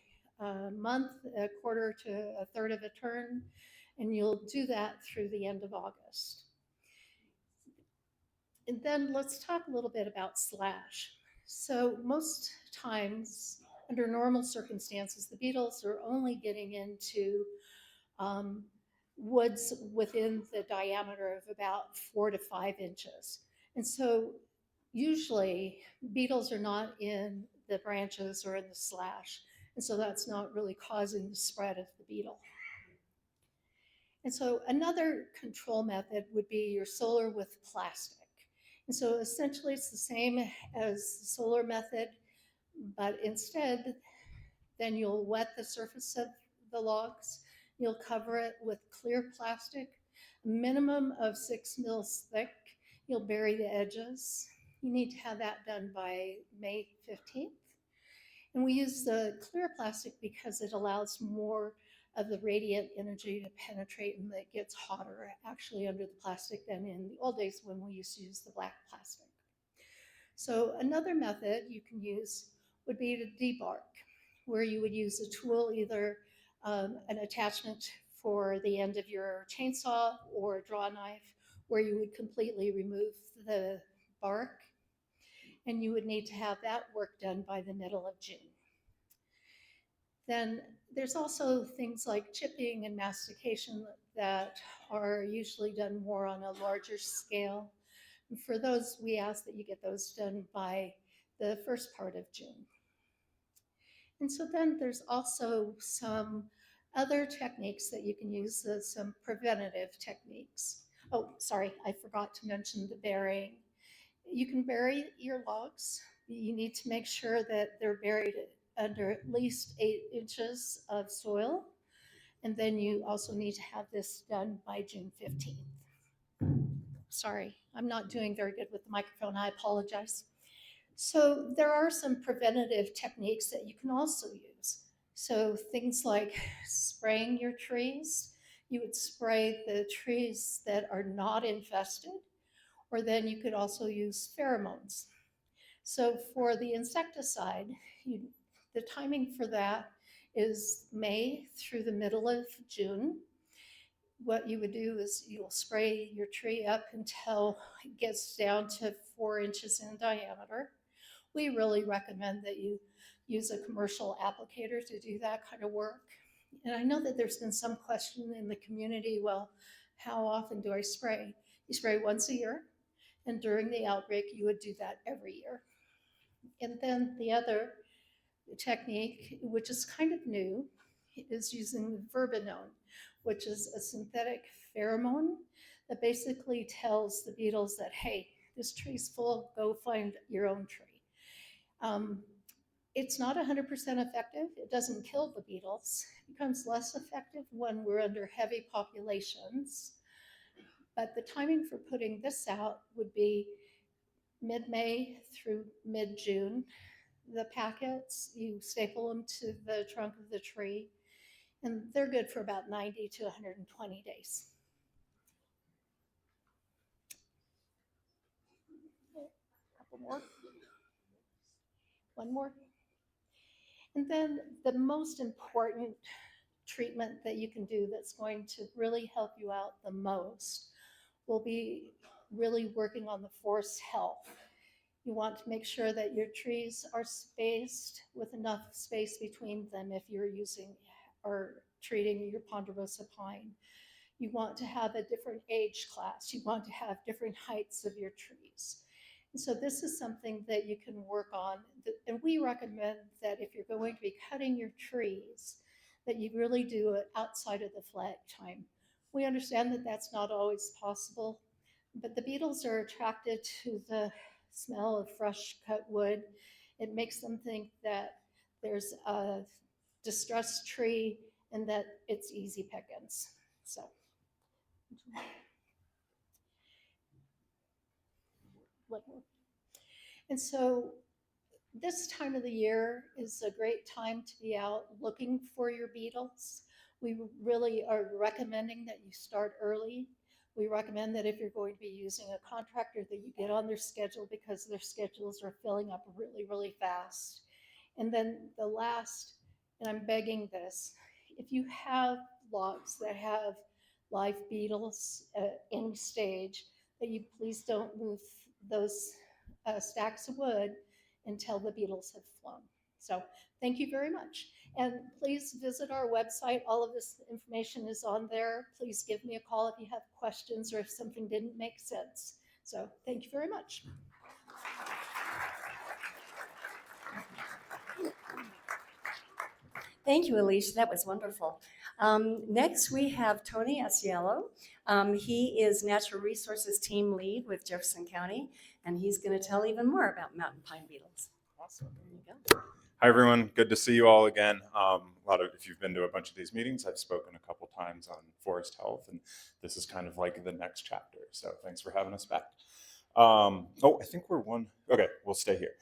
month, a quarter to a third of a turn, and you'll do that through the end of August. And then let's talk a little bit about slash. So most times, under normal circumstances, the beetles are only getting into woods within the diameter of about 4 to 5 inches. And so usually beetles are not in the branches or in the slash. And so that's not really causing the spread of the beetle. And so another control method would be your solar with plastic. And so essentially it's the same as the solar method, but instead then you'll wet the surface of the logs. You'll cover it with clear plastic, a minimum of 6 mils thick. You'll bury the edges. You need to have that done by May 15th. And we use the clear plastic because it allows more of the radiant energy to penetrate, and that gets hotter actually under the plastic than in the old days when we used to use the black plastic. So another method you can use would be to debark, where you would use a tool, either an attachment for the end of your chainsaw or a draw knife, where you would completely remove the bark, and you would need to have that work done by the middle of June. Then there's also things like chipping and mastication that are usually done more on a larger scale. And for those, we ask that you get those done by the first part of June. And so then there's also some other techniques that you can use, some preventative techniques. Oh, sorry, I forgot to mention the burying. You can bury your logs. You need to make sure that they're buried under at least 8 inches of soil. And then you also need to have this done by June 15th. Sorry, I'm not doing very good with the microphone. I apologize. So there are some preventative techniques that you can also use. So things like spraying your trees. You would spray the trees that are not infested, or then you could also use pheromones. So for the insecticide, the timing for that is May through the middle of June. What you would do is you'll spray your tree up until it gets down to 4 inches in diameter. We really recommend that you use a commercial applicator to do that kind of work. And I know that there's been some question in the community, well, how often do I spray? You spray once a year, and during the outbreak, you would do that every year. And then the other technique, which is kind of new, is using verbenone, which is a synthetic pheromone that basically tells the beetles that, hey, this tree's full, go find your own tree. It's not 100% effective. It doesn't kill the beetles. It becomes less effective when we're under heavy populations. But the timing for putting this out would be mid-May through mid-June. The packets, you staple them to the trunk of the tree, and they're good for about 90 to 120 days. A couple more. One more. And then the most important treatment that you can do that's going to really help you out the most will be really working on the forest health. You want to make sure that your trees are spaced with enough space between them if you're using or treating your ponderosa pine. You want to have a different age class. You want to have different heights of your trees. And so this is something that you can work on. And we recommend that if you're going to be cutting your trees, that you really do it outside of the flag time. We understand that that's not always possible, but the beetles are attracted to the smell of fresh cut wood. It makes them think that there's a distressed tree and that it's easy pickings. So. And so this time of the year is a great time to be out looking for your beetles. We really are recommending that you start early. We recommend that if you're going to be using a contractor that you get on their schedule, because their schedules are filling up really, really fast. And then the last, and I'm begging this, if you have logs that have live beetles at any stage, that you please don't move those stacks of wood until the beetles have flown. So thank you very much. And please visit our website. All of this information is on there. Please give me a call if you have questions or if something didn't make sense. So thank you very much. Thank you, Alicia. That was wonderful. Next, we have Tony Asiello. He is Natural Resources Team Lead with Jefferson County, and he's going to tell even more about mountain pine beetles. Awesome. There you go. Hi, everyone. Good to see you all again. If you've been to a bunch of these meetings, I've spoken a couple times on forest health, and this is kind of like the next chapter. So thanks for having us back. Oh, I think we're one. Okay, we'll stay here.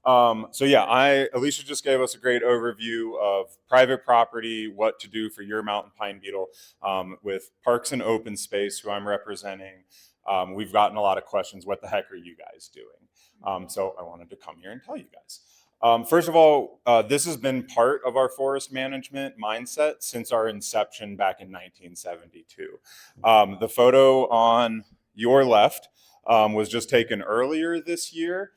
So yeah, Alicia just gave us a great overview of private property, what to do for your mountain pine beetle. With Parks and Open Space, who I'm representing, we've gotten a lot of questions. What the heck are you guys doing? So I wanted to come here and tell you guys. First of all, this has been part of our forest management mindset since our inception back in 1972. The photo on your left was just taken earlier this year.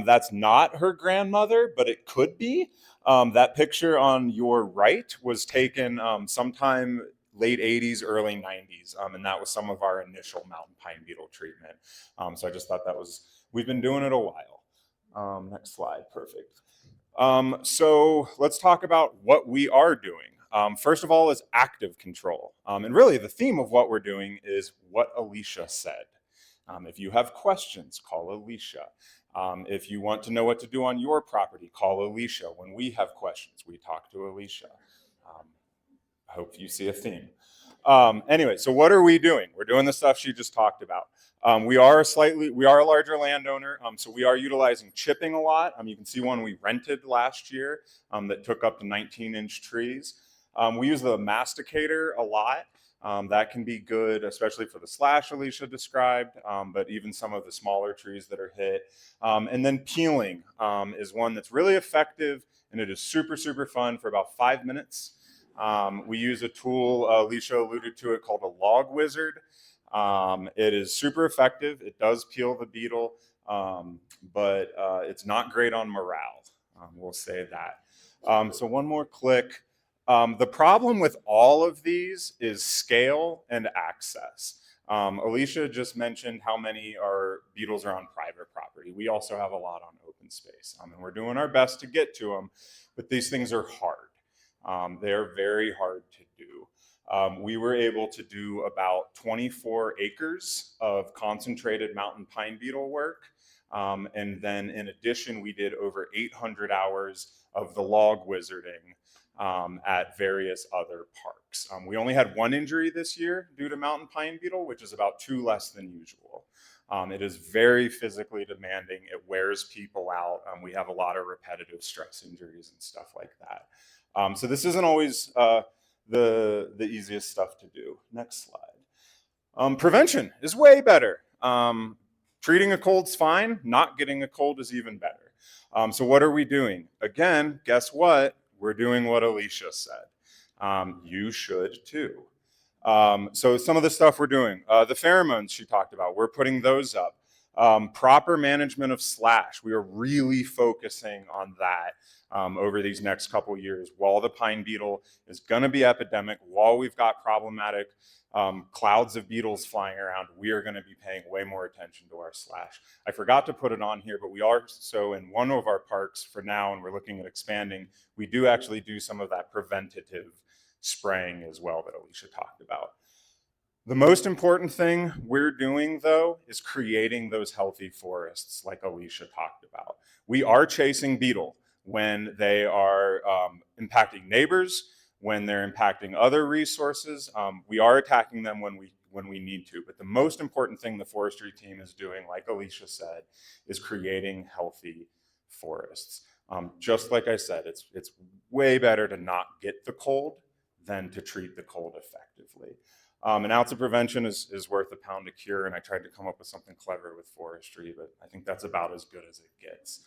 That's not her grandmother, but it could be. That picture on your right was taken sometime late 80s, early 90s, and that was some of our initial mountain pine beetle treatment. So I just thought we've been doing it a while. Next slide, perfect. So let's talk about what we are doing. First of all is active control. And really the theme of what we're doing is what Alicia said. If you have questions, call Alicia. If you want to know what to do on your property, call Alicia. When we have questions, we talk to Alicia. I hope you see a theme. Anyway, so what are we doing? We're doing the stuff she just talked about. We are a larger landowner, so we are utilizing chipping a lot. You can see one we rented last year that took up to 19-inch trees. We use the masticator a lot. That can be good, especially for the slash Alicia described, but even some of the smaller trees that are hit. And then peeling is one that's really effective, and it is super, super fun for about 5 minutes. We use a tool, Alicia alluded to it, called a log wizard. It is super effective. It does peel the beetle, but it's not great on morale. We'll say that. So one more click. The problem with all of these is scale and access. Alicia just mentioned how many beetles are on private property. We also have a lot on open space, and we're doing our best to get to them, but these things are hard. They are very hard to do. We were able to do about 24 acres of concentrated mountain pine beetle work. And then in addition, we did over 800 hours of the log wizarding at various other parks. We only had one injury this year due to mountain pine beetle, which is about 2 less than usual. It is very physically demanding. It wears people out. We have a lot of repetitive stress injuries and stuff like that. So this isn't always the easiest stuff to do. Next slide. Prevention is way better. Treating a cold's fine. Not getting a cold is even better. So what are we doing? Again, guess what? We're doing what Alicia said. You should too. So some of the stuff we're doing, the pheromones she talked about, we're putting those up. Proper management of slash, we are really focusing on that over these next couple years. While the pine beetle is going to be epidemic, while we've got problematic clouds of beetles flying around, we are going to be paying way more attention to our slash. I forgot to put it on here, but we are so in one of our parks for now, and we're looking at expanding, we do actually do some of that preventative spraying as well that Alicia talked about. The most important thing we're doing, though, is creating those healthy forests like Alicia talked about. We are chasing beetle when they are impacting neighbors, when they're impacting other resources. We are attacking them when we need to. But the most important thing the forestry team is doing, like Alicia said, is creating healthy forests. Just like I said, it's way better to not get the cold than to treat the cold effectively. An ounce of prevention is worth a pound of cure, and I tried to come up with something clever with forestry, but I think that's about as good as it gets.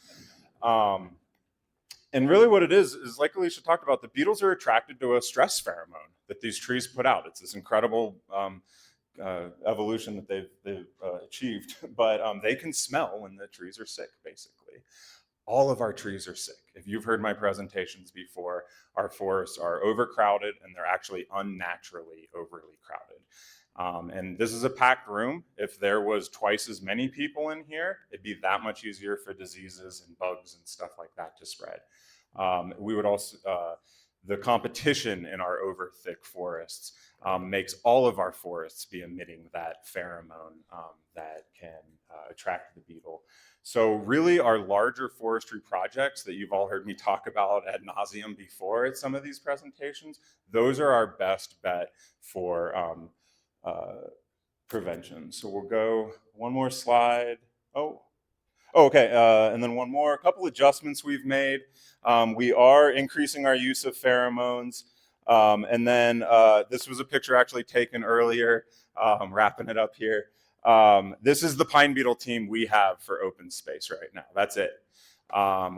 And really what it is like Alicia talked about, the beetles are attracted to a stress pheromone that these trees put out. It's this incredible evolution that they've achieved, but they can smell when the trees are sick, basically. All of our trees are sick. If you've heard my presentations before, our forests are overcrowded and they're actually unnaturally overly crowded. And this is a packed room. If there was twice as many people in here, it'd be that much easier for diseases and bugs and stuff like that to spread. We would also, the competition in our over thick forests makes all of our forests be emitting that pheromone that can attract the beetle. So really our larger forestry projects that you've all heard me talk about ad nauseum before at some of these presentations, those are our best bet for prevention. So we'll go one more slide. Oh, okay. And then one more, a couple adjustments we've made. We are increasing our use of pheromones. And then this was a picture actually taken earlier, wrapping it up here. This is the pine beetle team we have for open space right now. That's it.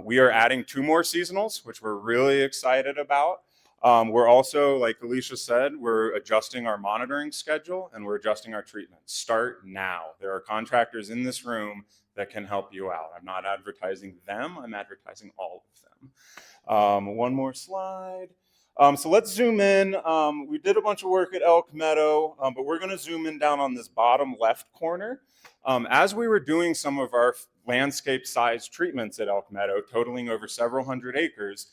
We are adding 2 more seasonals, which we're really excited about. We're also, like Alicia said, we're adjusting our monitoring schedule and we're adjusting our treatment. Start now. There are contractors in this room that can help you out. I'm not advertising them, I'm advertising all of them. One more slide. So let's zoom in. We did a bunch of work at Elk Meadow, but we're going to zoom in down on this bottom left corner. As we were doing some of our landscape size treatments at Elk Meadow, totaling over several hundred acres,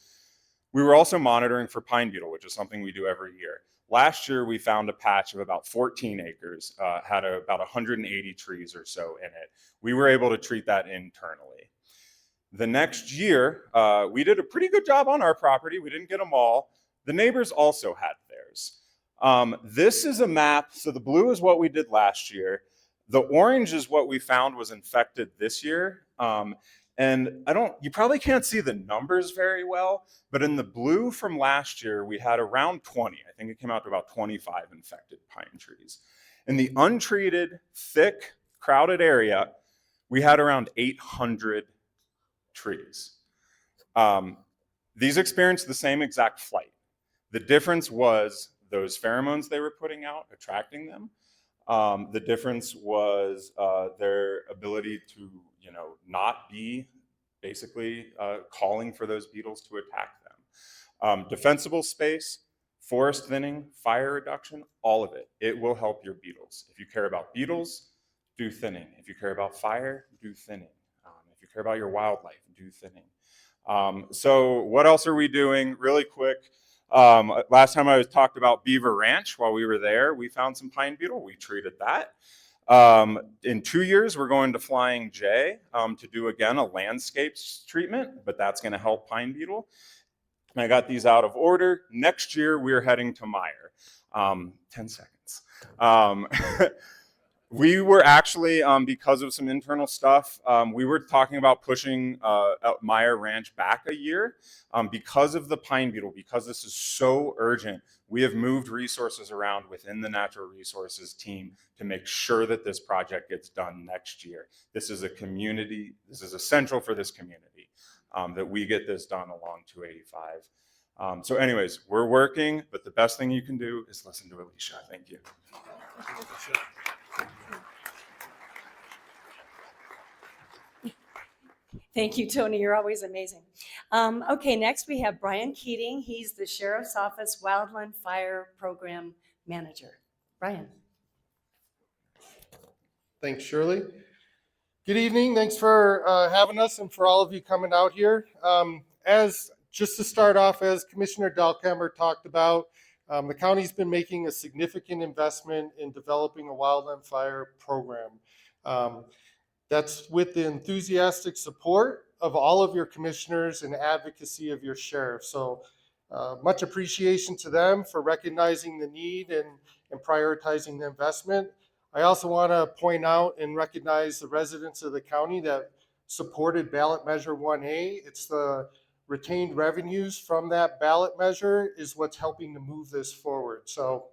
we were also monitoring for pine beetle, which is something we do every year. Last year, we found a patch of about 14 acres, had about 180 trees or so in it. We were able to treat that internally. The next year, we did a pretty good job on our property. We didn't get them all. The neighbors also had theirs. This is a map. So the blue is what we did last year. The orange is what we found was infected this year. And you probably can't see the numbers very well, but in the blue from last year, we had around 20. I think it came out to about 25 infected pine trees. In the untreated, thick, crowded area, we had around 800 trees. These experienced the same exact flight. The difference was those pheromones they were putting out, attracting them. The difference was their ability to, not be basically calling for those beetles to attack them. Defensible space, forest thinning, fire reduction, all of it. It will help your beetles. If you care about beetles, do thinning. If you care about fire, do thinning. If you care about your wildlife, do thinning. So what else are we doing? Really quick. Last time I talked about Beaver Ranch. While we were there, we found some pine beetle. We treated that. In 2 years, we're going to Flying J to do, again, a landscapes treatment, but that's going to help pine beetle. And I got these out of order. Next year, we're heading to Meyer. 10 seconds. We were actually, because of some internal stuff, we were talking about pushing Meyer Ranch back a year because of the pine beetle, because this is so urgent. We have moved resources around within the natural resources team to make sure that this project gets done next year. This is essential for this community that we get this done along 285. So anyways, we're working, but the best thing you can do is listen to Alicia. Thank you. Thank you, Tony. You're always amazing. Okay, next we have Brian Keating. He's the Sheriff's Office Wildland Fire Program Manager. Brian. Thanks, Shirley. Good evening. Thanks for having us and for all of you coming out here. Just to start off, as Commissioner Dahlkemmer talked about, the county's been making a significant investment in developing a wildland fire program. That's with the enthusiastic support of all of your commissioners and advocacy of your sheriff. So much appreciation to them for recognizing the need and prioritizing the investment. I also want to point out and recognize the residents of the county that supported ballot measure 1A. It's the retained revenues from that ballot measure is what's helping to move this forward. So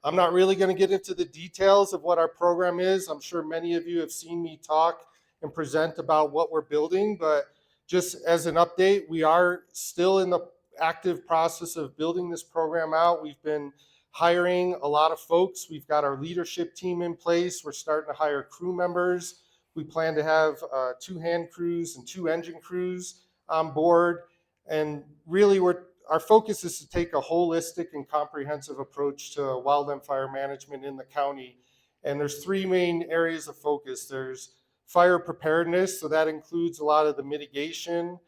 I'm not really going to get into the details of what our program is. I'm sure many of you have seen me talk and present about what we're building, but just as an update, we are still in the active process of building this program out. We've been hiring a lot of folks. We've got our leadership team in place. We're starting to hire crew members. We plan to have 2 hand crews and 2 engine crews on board. And really, our focus is to take a holistic and comprehensive approach to wildland fire management in the county. And there's 3 main areas of focus. There's fire preparedness, so that includes a lot of the mitigation,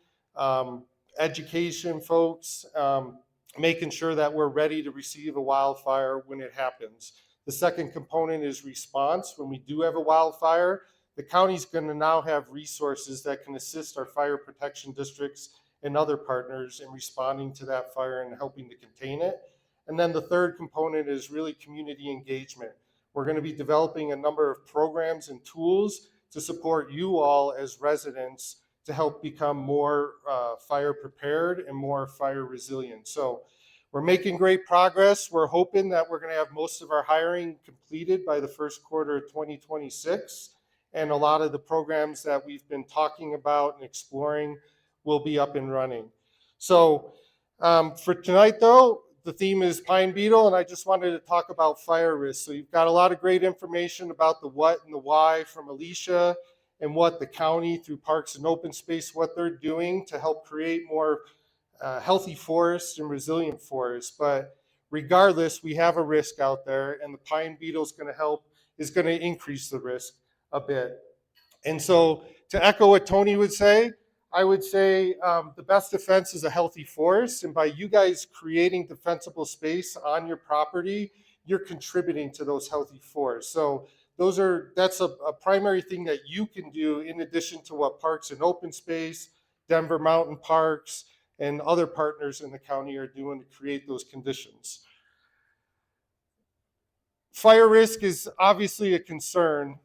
education folks, making sure that we're ready to receive a wildfire when it happens. The second component is response. When we do have a wildfire, the county's going to now have resources that can assist our fire protection districts and other partners in responding to that fire and helping to contain it. And then the third component is really community engagement. We're going to be developing a number of programs and tools to support you all as residents to help become more fire prepared and more fire resilient. So we're making great progress. We're hoping that we're going to have most of our hiring completed by the first quarter of 2026. And a lot of the programs that we've been talking about and exploring will be up and running. So for tonight, though, the theme is pine beetle, and I just wanted to talk about fire risk. So you've got a lot of great information about the what and the why from Alicia, and what the county through Parks and Open Space, what they're doing to help create more healthy forests and resilient forests. But regardless, we have a risk out there, and the pine beetle is going to increase the risk a bit. And so to echo what Tony would say, I would say the best defense is a healthy forest. And by you guys creating defensible space on your property, you're contributing to those healthy forests. So that's a primary thing that you can do in addition to what Parks and Open Space, Denver Mountain Parks, and other partners in the county are doing to create those conditions. Fire risk is obviously a concern.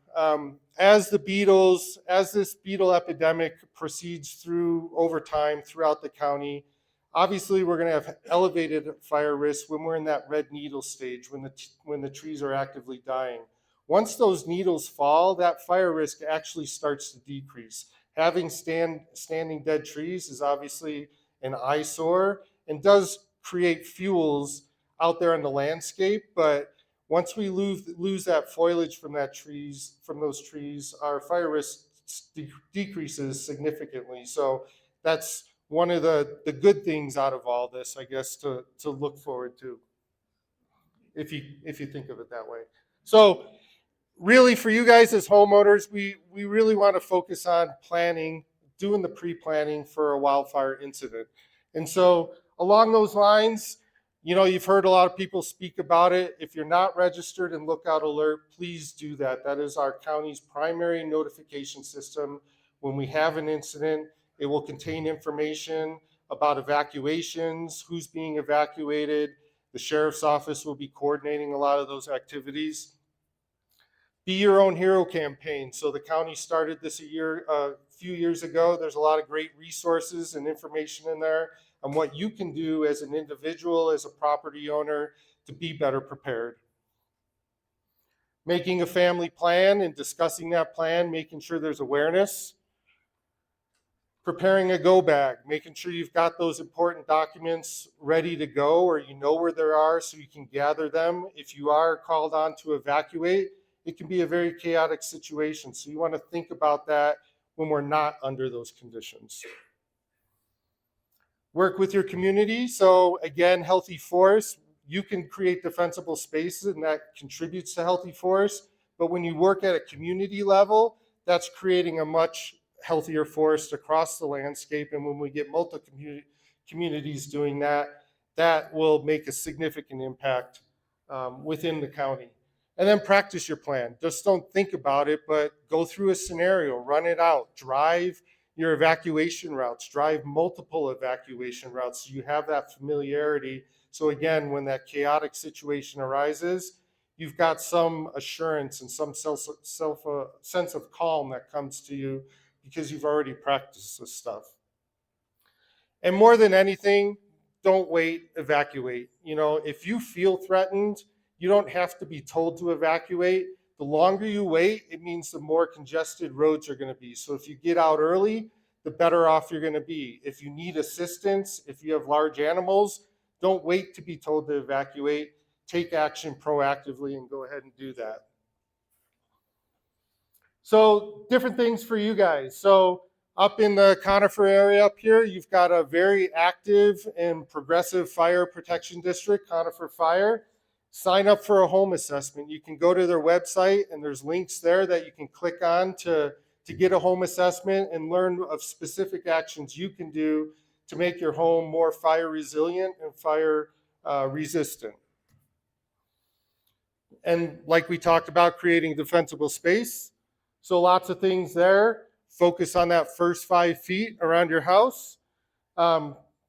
As this beetle epidemic proceeds through over time throughout the county, obviously we're going to have elevated fire risk when we're in that red needle stage, when the trees are actively dying. Once those needles fall, that fire risk actually starts to decrease. Having standing dead trees is obviously an eyesore and does create fuels out there in the landscape, but once we lose that foliage from those trees, our fire risk decreases significantly. So that's one of the good things out of all this, I guess, to look forward to, if you think of it that way. So really, for you guys as homeowners, we really want to focus on planning, doing the pre-planning for a wildfire incident. And so along those lines, you've heard a lot of people speak about it. If you're not registered in Lookout Alert, please do that. That is our county's primary notification system. When we have an incident, it will contain information about evacuations, who's being evacuated. The sheriff's office will be coordinating a lot of those activities. Be Your Own Hero campaign. So the county started this a few years ago. There's a lot of great resources and information in there on what you can do as an individual, as a property owner, to be better prepared. Making a family plan and discussing that plan, making sure there's awareness. Preparing a go bag, making sure you've got those important documents ready to go, or you know where they are so you can gather them. If you are called on to evacuate, it can be a very chaotic situation. So you want to think about that when we're not under those conditions. Work with your community. So again, healthy forests, you can create defensible spaces and that contributes to healthy forests. But when you work at a community level, that's creating a much healthier forest across the landscape. And when we get multiple communities doing that, that will make a significant impact within the county. And then practice your plan. Just don't think about it, but go through a scenario, run it out, drive your evacuation routes, drive multiple evacuation routes so you have that familiarity. So again, when that chaotic situation arises, you've got some assurance and some sense of calm that comes to you because you've already practiced this stuff. And more than anything, don't wait, evacuate. If you feel threatened, you don't have to be told to evacuate. The longer you wait, it means the more congested roads are going to be. So if you get out early, the better off you're going to be. If you need assistance, if you have large animals, don't wait to be told to evacuate. Take action proactively and go ahead and do that. So different things for you guys. So up in the Conifer area up here, you've got a very active and progressive fire protection district, Conifer Fire. Sign up for a home assessment. You can go to their website and there's links there that you can click on to get a home assessment and learn of specific actions you can do to make your home more fire resilient and fire resistant. And like we talked about, creating defensible space. So lots of things there. Focus on that first 5 feet around your house.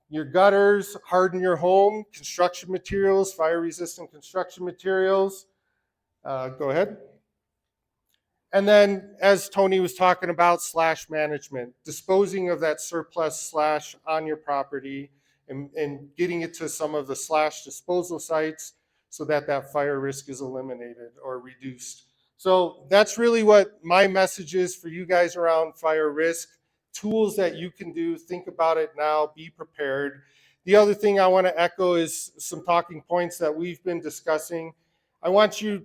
Your gutters, harden your home, construction materials, fire resistant construction materials. Go ahead. And then, as Tony was talking about, slash management, disposing of that surplus slash on your property and getting it to some of the slash disposal sites so that that fire risk is eliminated or reduced. So that's really what my message is for you guys around fire risk. Tools that you can do, think about it now, be prepared. The other thing I want to echo is some talking points that we've been discussing. I want you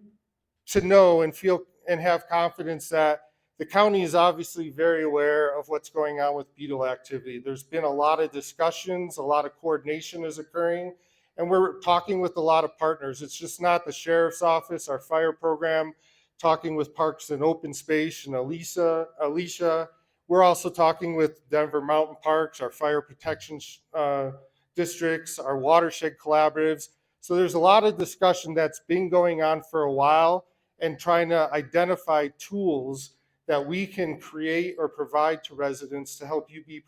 to know and feel and have confidence that the county is obviously very aware of what's going on with beetle activity. There's been a lot of discussions, a lot of coordination is occurring, and we're talking with a lot of partners. It's just not the sheriff's office, our fire program, talking with Parks and Open Space and Alicia. We're also talking with Denver Mountain Parks, our fire protection districts, our watershed collaboratives. So there's a lot of discussion that's been going on for a while and trying to identify tools that we can create or provide to residents to help you be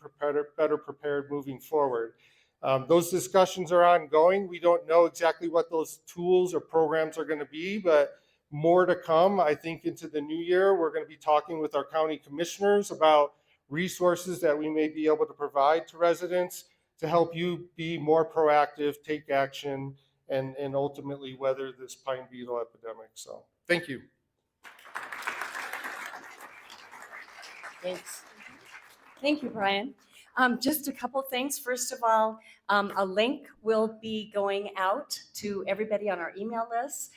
better prepared moving forward. Those discussions are ongoing. We don't know exactly what those tools or programs are going to be, but more to come. I think into the new year, we're going to be talking with our county commissioners about resources that we may be able to provide to residents to help you be more proactive, take action, and ultimately weather this pine beetle epidemic. So thank you. Thanks. Thank you, Brian. Just a couple things. First of all, a link will be going out to everybody on our email list,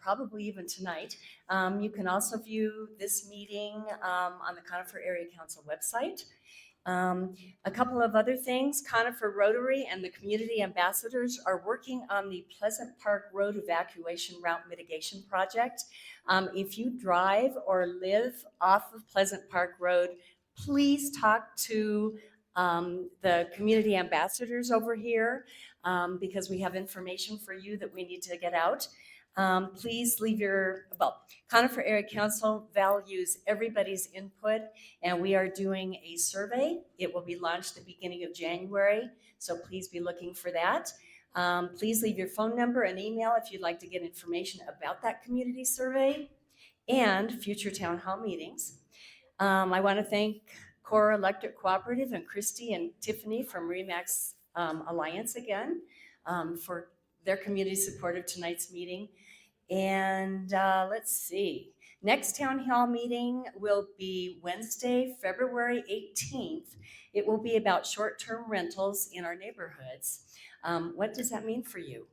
probably even tonight. You can also view this meeting on the Conifer Area Council website. A couple of other things, Conifer Rotary and the community ambassadors are working on the Pleasant Park Road Evacuation Route Mitigation Project. If you drive or live off of Pleasant Park Road, please talk to the community ambassadors over here because we have information for you that we need to get out. Please leave Conifer Area Council values everybody's input, and we are doing a survey. It will be launched at the beginning of January, so please be looking for that. Please leave your phone number and email if you'd like to get information about that community survey and future town hall meetings. I want to thank Cora Electric Cooperative and Christy and Tiffany from Remax Alliance again for their community support of tonight's meeting. And let's see, next town hall meeting will be Wednesday, February 18th. It will be about short-term rentals in our neighborhoods. What does that mean for you?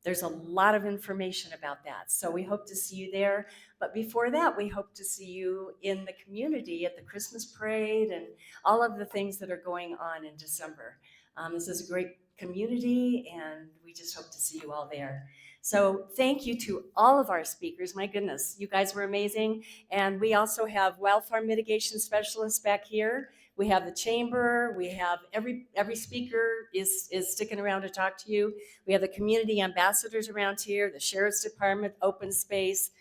There's a lot of information about that. So we hope to see you there. But before that, we hope to see you in the community at the Christmas parade and all of the things that are going on in December. This is a great community, and we just hope to see you all there. So thank you to all of our speakers. My goodness, you guys were amazing. And we also have wildfire mitigation specialists back here. We have the chamber. We have every speaker is sticking around to talk to you. We have the community ambassadors around here, the sheriff's department, open space.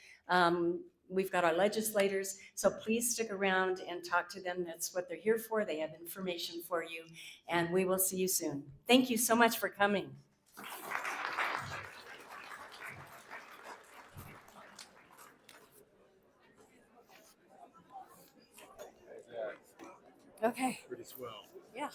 We've got our legislators. So please stick around and talk to them. That's what they're here for. They have information for you. And we will see you soon. Thank you so much for coming. Okay. Pretty swell. Yeah.